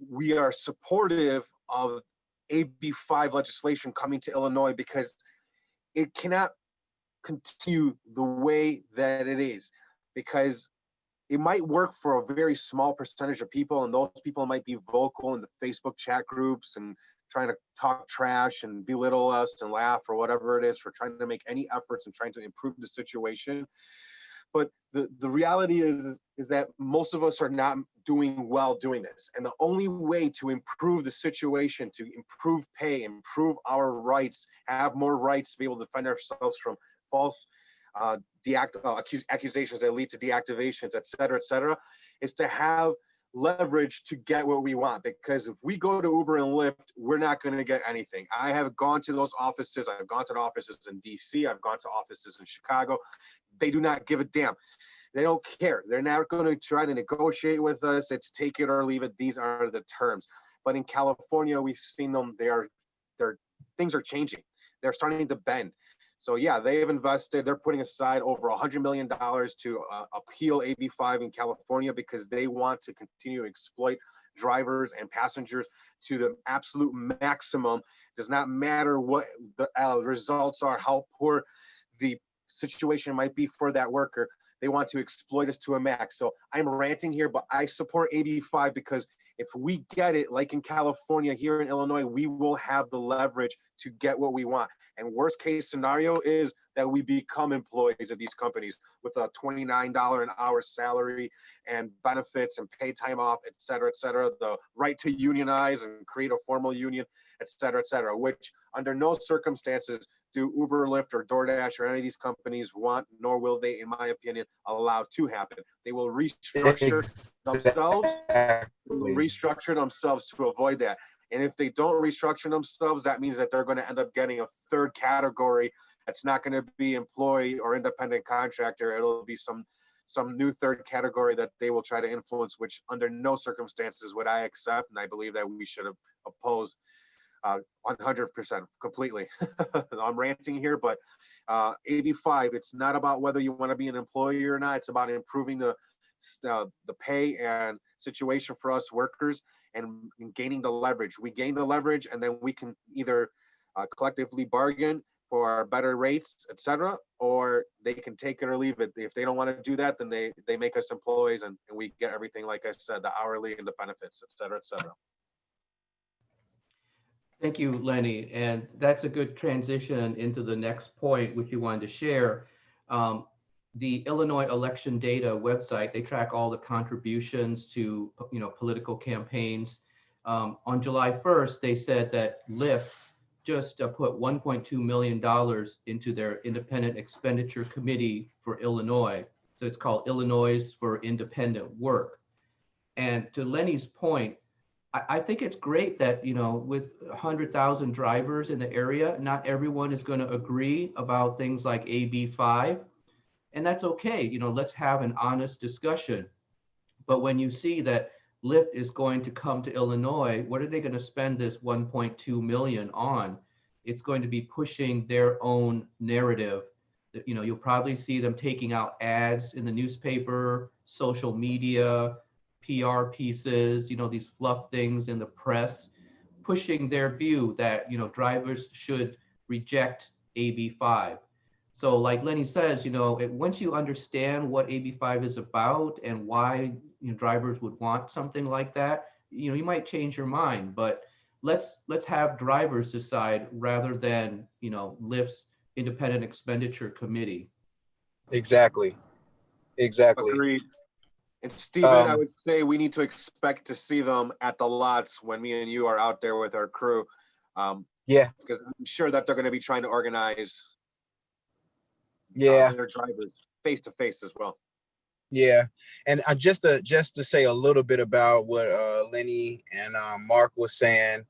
we are supportive of AB5 legislation coming to Illinois, because it cannot continue the way that it is, because it might work for a very small percentage of people, and those people might be vocal in the Facebook chat groups and trying to talk trash and belittle us and laugh or whatever it is for trying to make any efforts and trying to improve the situation. But the reality is that most of us are not doing well doing this. And the only way to improve the situation, to improve pay, improve our rights, have more rights to be able to defend ourselves from false accusations that lead to deactivations, et cetera, is to have leverage to get what we want. Because if we go to Uber and Lyft, we're not going to get anything. I have gone to those offices. I've gone to the offices in DC. I've gone to offices in Chicago. They do not give a damn. They don't care. They're not going to try to negotiate with us. It's take it or leave it. These are the terms. But in California, we've seen them. Things are changing. They're starting to bend. So yeah, they've invested. They're putting aside over $100 million to appeal AB5 in California, because they want to continue to exploit drivers and passengers to the absolute maximum. Does not matter what the results are, how poor the situation might be for that worker. They want to exploit us to a max. So I'm ranting here, but I support AB5, because if we get it, like in California, here in Illinois, we will have the leverage to get what we want. And worst case scenario is that we become employees of these companies with a $29 an hour salary and benefits and paid time off, et cetera, the right to unionize and create a formal union, et cetera, which under no circumstances do Uber, Lyft, or DoorDash or any of these companies want, nor will they, in my opinion, allow to happen. They will restructure themselves to avoid that. And if they don't restructure themselves, that means that they're going to end up getting a third category that's not going to be employee or independent contractor. It'll be some new third category that they will try to influence, which under no circumstances would I accept. And I believe that we should oppose 100% completely. I'm ranting here, but AB5, it's not about whether you want to be an employee or not. It's about improving the pay and situation for us workers and gaining the leverage. We gain the leverage, and then we can either collectively bargain for better rates, etc., or they can take it or leave it. If they don't want to do that, then they make us employees, and we get everything, like I said, the hourly and the benefits, etc. Thank you, Lenny. And that's a good transition into the next point, which you wanted to share. The Illinois election data website, they track all the contributions to, political campaigns. On July 1st, they said that Lyft just put $1.2 million into their independent expenditure committee for Illinois. So it's called Illinois for Independent Work. And to Lenny's point, I think it's great that, you know, with 100,000 drivers in the area, not everyone is going to agree about things like AB5. And that's okay. You know, let's have an honest discussion. But when you see that Lyft is going to come to Illinois, what are they going to spend this 1.2 million on? It's going to be pushing their own narrative. You know, you'll probably see them taking out ads in the newspaper, social media, PR pieces, you know, these fluff things in the press, pushing their view that, you know, drivers should reject AB5. So like Lenny says, you know, once you understand what AB5 is about and why, you know, drivers would want something like that, you know, you might change your mind. But let's have drivers decide rather than, you know, Lyft's independent expenditure committee. Exactly. Agreed. And Stephen, I Um, would say we need to expect to see them at the lots when me and you are out there with our crew. Yeah, Because I'm sure that they're going to be trying to organize yeah, their drivers face to face as well. yeah. And just to say a little bit about what Lenny and Mark was saying,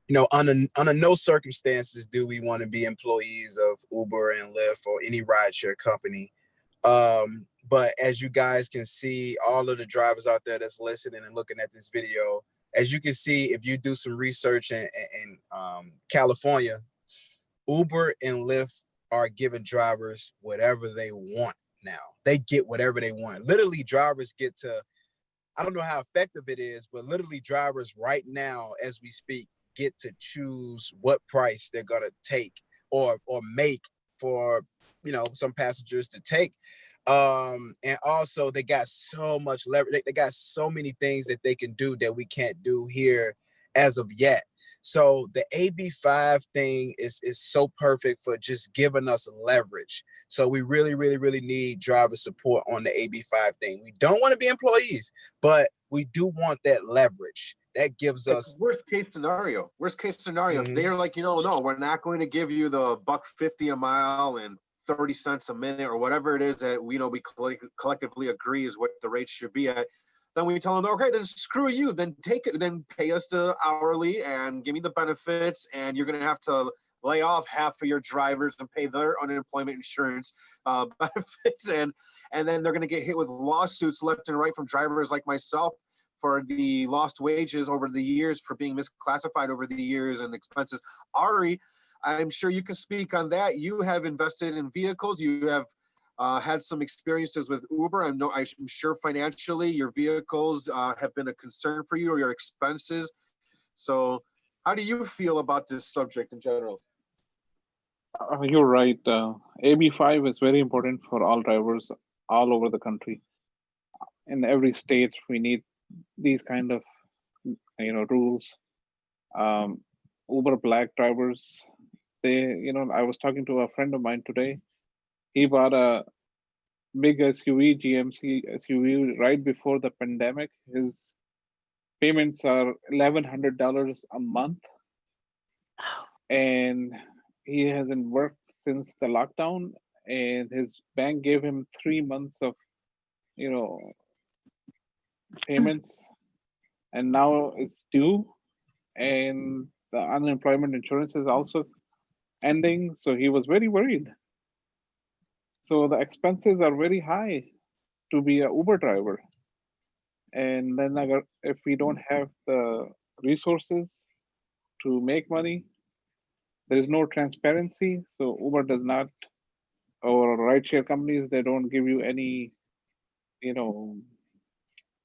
you know, under no circumstances do we want to be employees of Uber and Lyft or any rideshare company. But as you guys can see, all of the drivers out there that's listening and looking at this video, as you can see, if you do some research in California, Uber and Lyft are giving drivers whatever they want now. They get whatever they want. Literally, drivers get to, I don't know how effective it is, but literally drivers right now, as we speak, get to choose what price they're gonna take or make for, you know, some passengers to take. And also they got so much leverage. They got so many things that they can do that we can't do here as of yet. So the AB5 thing is so perfect for just giving us leverage. So we really, really, really need driver support on the AB5 thing. We don't want to be employees, but we do want that leverage. That gives us worst case scenario. Worst case scenario. If they're like, you know, no, we're not going to give you the $1.50 a mile and 30 cents a minute or whatever it is that we know we collectively agree is what the rates should be at, then we tell them, okay, then screw you, then take it, then pay us the hourly and give me the benefits, and you're going to have to lay off half of your drivers and pay their unemployment insurance benefits, and then they're going to get hit with lawsuits left and right from drivers like myself for the lost wages over the years, for being misclassified over the years and expenses. Ari, I'm sure you can speak on that. You have invested in vehicles. You have had some experiences with Uber. I'm sure financially your vehicles have been a concern for you, or your expenses. So how do you feel about this subject in general? You're right. AB5 is very important for all drivers all over the country. In every state, we need these kind of, you know, rules. Uber Black drivers, they, you know, I was talking to a friend of mine today. He bought a big SUV, GMC SUV, right before the pandemic. His payments are $1,100 a month, and he hasn't worked since the lockdown. And his bank gave him 3 months of, you know, payments, and now it's due, and the unemployment insurance is also ending. So he was very worried. So the expenses are very high to be a Uber driver. And then if we don't have the resources to make money, there is no transparency. So Uber does not, or rideshare companies, they don't give you any, you know,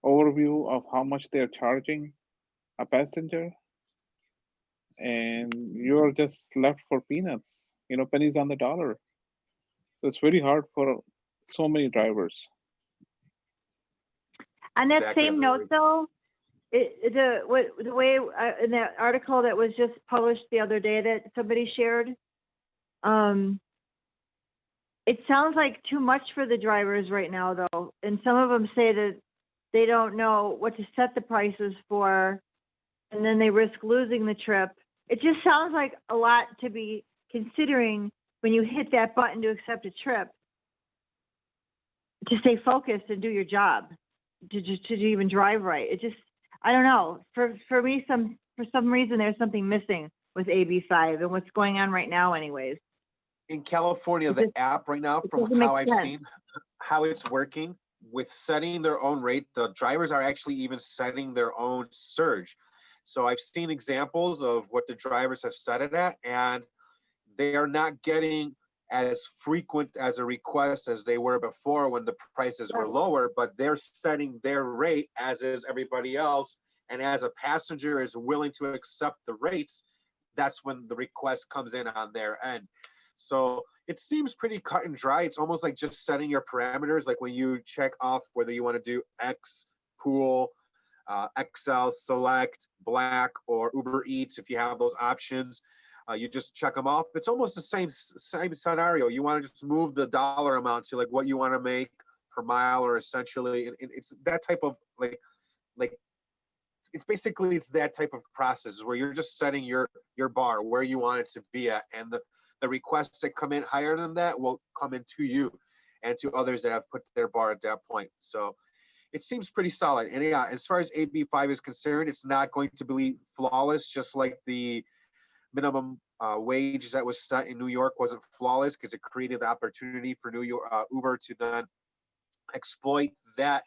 overview of how much they're charging a passenger. And you're just left for peanuts, you know, pennies on the dollar. So it's very hard for so many drivers. On that Exactly. same note, though, the way in that article that was just published the other day that somebody shared, it sounds like too much for the drivers right now, though. And some of them say that they don't know what to set the prices for and then they risk losing the trip. It just sounds like a lot to be considering when you hit that button to accept a trip, to stay focused and do your job, to even drive right. It just, I don't know. For me, for some reason, there's something missing with AB5 and what's going on right now anyways. In California, It the just- app right now, it from doesn't make how I've sense. seen how it's working with setting their own rate, the drivers are actually even setting their own surge. So I've seen examples of what the drivers have set it at, and they are not getting as frequent as a request as they were before when the prices were lower, but they're setting their rate as is everybody else. And as a passenger is willing to accept the rates, that's when the request comes in on their end. So it seems pretty cut and dry. It's almost like just setting your parameters, like when you check off whether you want to do X, pool, XL, select, black, or Uber Eats. If you have those options, you just check them off. It's almost the same scenario. You want to just move the dollar amount to like what you want to make per mile, or essentially, and it's that type of like it's basically that type of process where you're just setting your bar where you want it to be at, and the requests that come in higher than that will come in to you and to others that have put their bar at that point. So it seems pretty solid. And yeah, as far as AB5 is concerned, it's not going to be flawless, just like the minimum wage that was set in New York wasn't flawless, because it created the opportunity for Uber to then exploit that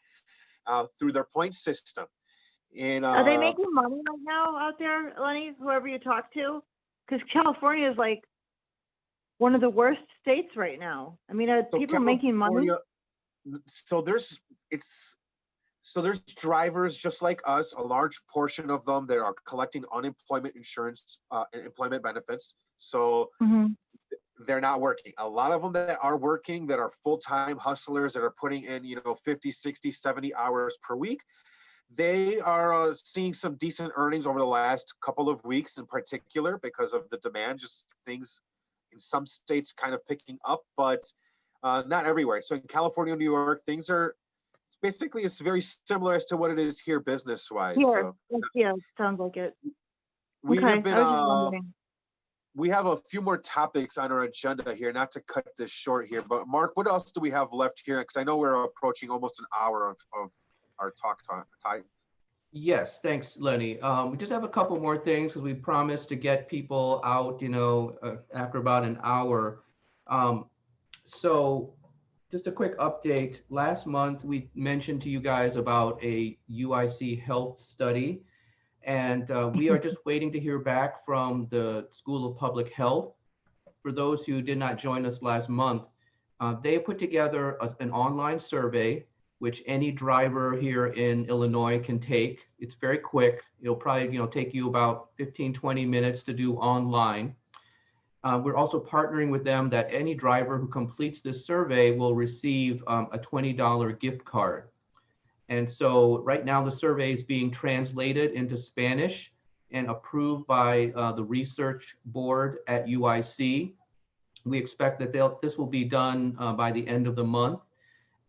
through their point system. And Are they making money right now out there, Lenny, whoever you talk to? Because California is like one of the worst states right now. I mean, are people making money? So there's drivers just like us, a large portion of them that are collecting unemployment insurance and employment benefits. So they're not working. A lot of them that are working, that are full-time hustlers, that are putting in, 50, 60, 70 hours per week, they are seeing some decent earnings over the last couple of weeks in particular, because of the demand, just things in some states kind of picking up, but not everywhere. So in California, New York, things are, it's very similar as to what it is here business wise. Here, So yeah, sounds like it. we Okay, have been I was just wondering. we have a few more topics on our agenda here, not to cut this short here, but Mark, what else do we have left here? Because I know we're approaching almost an hour of our talk time. Yes, thanks, Lenny. We just have a couple more things because we promised to get people out, after about an hour. So just a quick update. Last month, we mentioned to you guys about a UIC health study, and we are just waiting to hear back from the School of Public Health. For those who did not join us last month, they put together an online survey, which any driver here in Illinois can take. It's very quick. It'll probably take you about 15, 20 minutes to do online. We're also partnering with them that any driver who completes this survey will receive a $20 gift card. And so right now the survey is being translated into Spanish and approved by the research board at UIC. We expect that this will be done by the end of the month.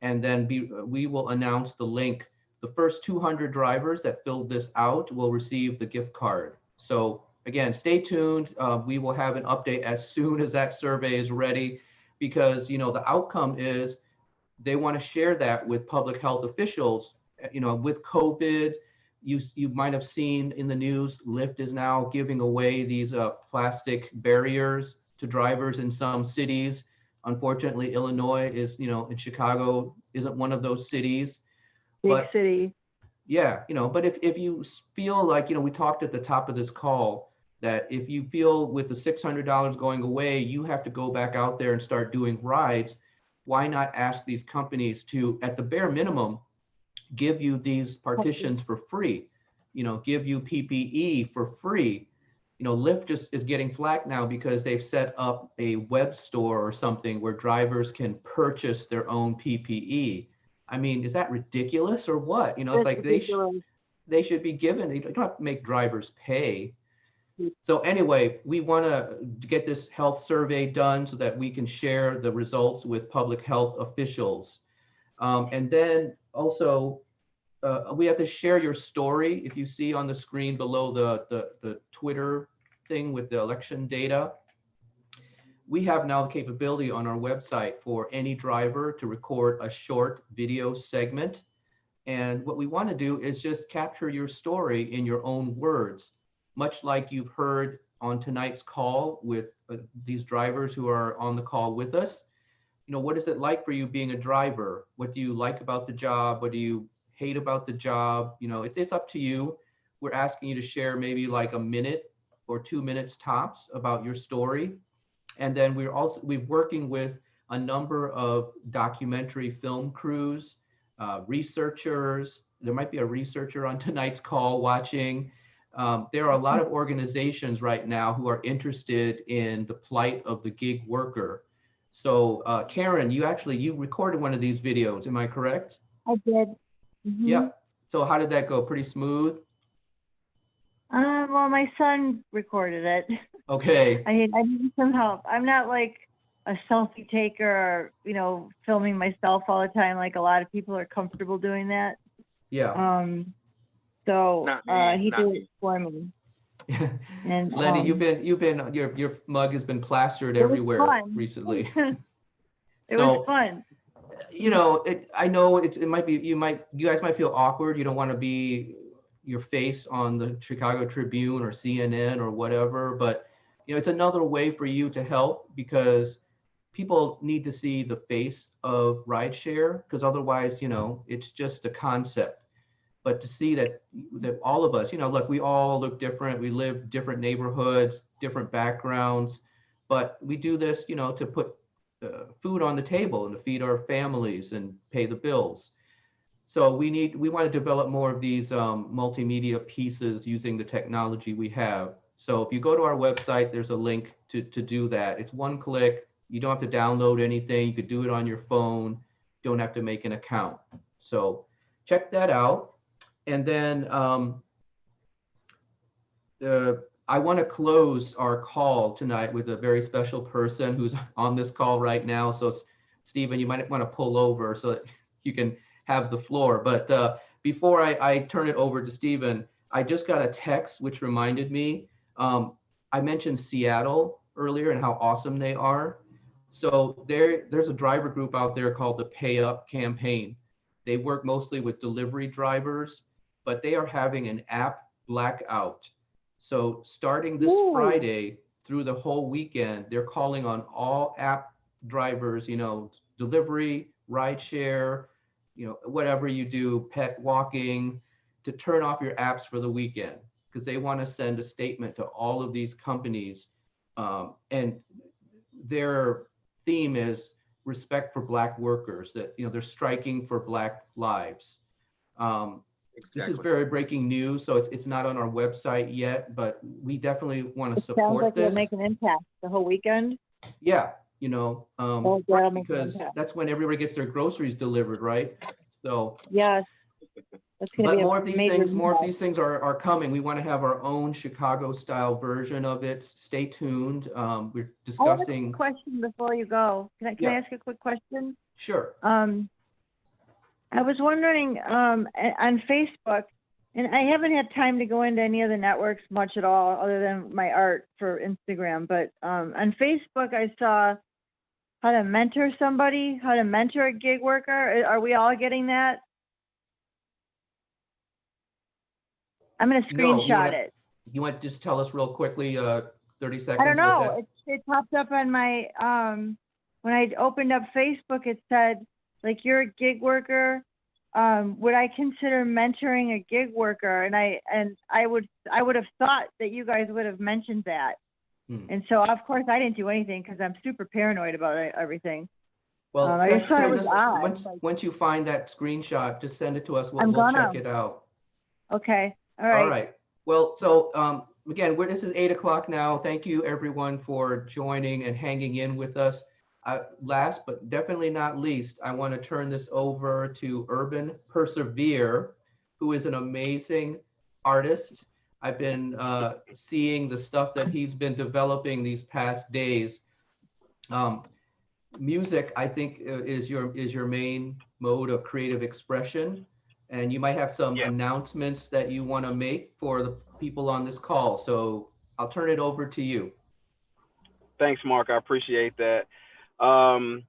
And then we will announce the link. The first 200 drivers that filled this out will receive the gift card. So again, stay tuned. We will have an update as soon as that survey is ready, because the outcome is they want to share that with public health officials. With COVID, you might have seen in the news, Lyft is now giving away these plastic barriers to drivers in some cities. Unfortunately, Illinois is, in Chicago isn't one of those cities. Big city. Yeah, but if you feel like, we talked at the top of this call, that if you feel with the $600 going away, you have to go back out there and start doing rides, why not ask these companies to, at the bare minimum, give you these partitions for free, give you PPE for free. Lyft is getting flack now because they've set up a web store or something where drivers can purchase their own PPE. I mean, is that ridiculous or what? It's like they should be given, you don't have to make drivers pay. So anyway, we want to get this health survey done so that we can share the results with public health officials. And then also, we have to share your story. If you see on the screen below the Twitter thing with the election data, we have now the capability on our website for any driver to record a short video segment. And what we want to do is just capture your story in your own words, much like you've heard on tonight's call with these drivers who are on the call with us. You know, what is it like for you being a driver? What do you like about the job? What do you hate about the job? You know, it's up to you. We're asking you to share maybe like a minute or 2 minutes tops about your story. And then we're working with a number of documentary film crews, researchers. There might be a researcher on tonight's call watching. There are a lot of organizations right now who are interested in the plight of the gig worker. So Karen, you recorded one of these videos, am I correct? I did. Mhm. Yep. So how did that go? Pretty smooth? Well, my son recorded it. Okay. I need some help. I'm not like a selfie taker or, you know, filming myself all the time. Like a lot of people are comfortable doing that. Yeah. So Not me, he not did me. it for me. And Lenny, your mug has been plastered it was everywhere fun. recently. It So, was fun. you know, I know it might be, you guys might feel awkward. You don't want to be your face on the Chicago Tribune or CNN or whatever, but you know, it's another way for you to help because people need to see the face of rideshare because otherwise, you know, it's just a concept. But to see that all of us, you know, look, we all look different. We live different neighborhoods, different backgrounds, but we do this, you know, to put food on the table and to feed our families and pay the bills. So we want to develop more of these multimedia pieces using the technology we have. So if you go to our website, there's a link to do that. It's one click. You don't have to download anything. You could do it on your phone. You don't have to make an account. So check that out. And then I want to close our call tonight with a very special person who's on this call right now. So Stephen, you might want to pull over so that you can have the floor. But before I turn it over to Stephen, I just got a text which reminded me, I mentioned Seattle earlier and how awesome they are. So there's a driver group out there called the Pay Up Campaign. They work mostly with delivery drivers, but they are having an app blackout. So starting this Friday through the whole weekend, they're calling on all app drivers, you know, delivery, rideshare, you know, whatever you do, pet walking, to turn off your apps for the weekend because they want to send a statement to all of these companies. And their theme is respect for Black workers, that, you know, they're striking for Black lives. Exactly. This is very breaking news, so it's not on our website yet, but we definitely want to It sounds support like it'll this. make an impact the whole weekend. Yeah, you know, Oh, yeah, it'll make an because impact. that's when everybody gets their groceries delivered, right? So, Yes. That's going to but be more a of these major things, impact. are coming. We want to have our own Chicago style version of it. Stay tuned. We're I have a discussing. quick question before you go. Can I Yeah. ask a quick question? Sure. I was wondering on Facebook, and I haven't had time to go into any of the networks much at all, other than my art for Instagram. But on Facebook, I saw how to mentor somebody, how to mentor a gig worker. Are we all getting that? I'm going to No, screenshot it. You want to just tell us real quickly, 30 seconds? I don't what know. that's- It popped up on my, when I opened up Facebook, it said, like, you're a gig worker. Would I consider mentoring a gig worker? And I would have thought that you guys would have mentioned that. And so, of course, I didn't do anything because I'm super paranoid about everything. Well, I just thought it was us, odd. once you find that screenshot, just send it to us. I'm We'll gonna. check it out. Okay. All right. All right. Well, so again, this is 8 o'clock now. Thank you everyone for joining and hanging in with us. Last but definitely not least, I want to turn this over to Urban Persevere, who is an amazing artist. I've been seeing the stuff that he's been developing these past days. Music, I think, is your main mode of creative expression. and you might have some Yeah. announcements that you want to make for the people on this call. So I'll turn it over to you. Thanks, Mark. I appreciate that. Um,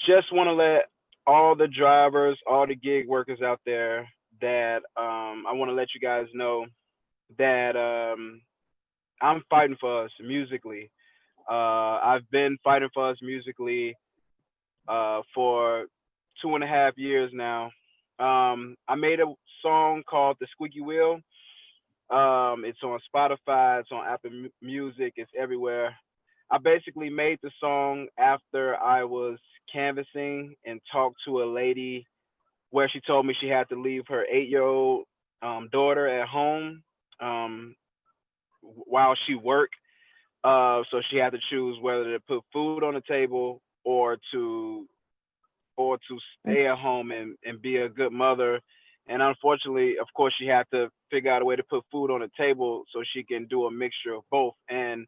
just want to let all the drivers, all the gig workers out there that I want to let you guys know that I'm fighting for us musically. I've been fighting for us musically for 2.5 years now. I made a song called "The Squeaky Wheel." It's on Spotify, it's on Apple Music, it's everywhere. I basically made the song after I was canvassing and talked to a lady where she told me she had to leave her 8-year-old daughter at home while she worked. So she had to choose whether to put food on the table or to stay at home and be a good mother. And unfortunately, of course, she had to figure out a way to put food on the table so she can do a mixture of both. And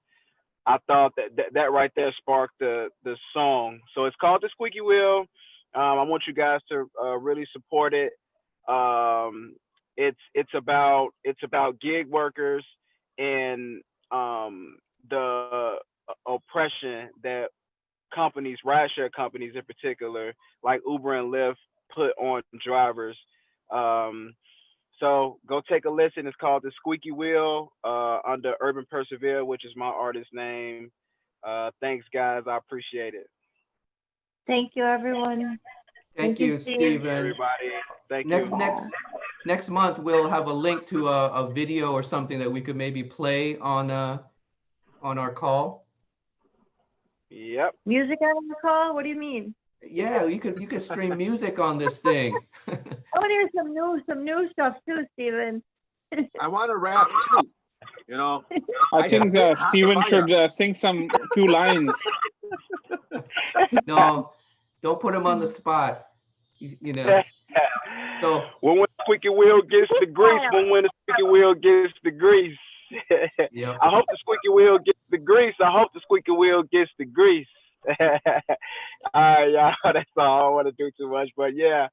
I thought that right there sparked the song. So it's called The Squeaky Wheel. I want you guys to really support it. It's about gig workers and the oppression that companies, rideshare companies in particular, like Uber and Lyft, put on drivers. Um, so go take a listen. It's called The Squeaky Wheel under Urban Persevere, which is my artist name. Thanks, guys. I appreciate it. Thank you, everyone. Thank you, Steve. Stephen. Everybody, thank Next, you. next month, we'll have a link to a video or something that we could maybe play on our call. Yep. Music on the call? What do you mean? Yeah, you could stream music on this thing. I want to hear some new stuff too, Stephen. I want to rap too. You know, I think Steven should sing some few lines. No, don't put him on the spot. You know. So when the squeaky wheel gets the grease, when the squeaky wheel gets the grease. Yep. I hope the squeaky wheel gets the grease. I hope the squeaky wheel gets the grease. All right, y'all. That's all. I don't want to do too much, but yeah.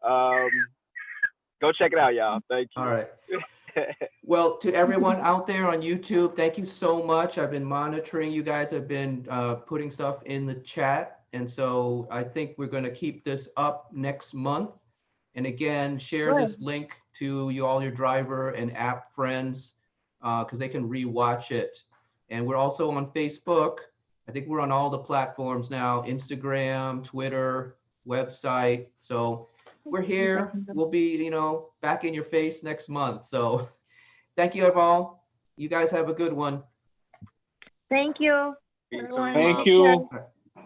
Go check it out, y'all. Thank you. All right. Well, to everyone out there on YouTube, thank you so much. I've been monitoring. You guys have been putting stuff in the chat. And so I think we're going to keep this up next month. And again, share this link to all your driver and app friends because they can rewatch it. And we're also on Facebook. I think we're on all the platforms now, Instagram, Twitter, website. So we're here. We'll be, back in your face next month. So thank you all. You guys have a good one. Thank you. Peace everyone. and Thank love. you.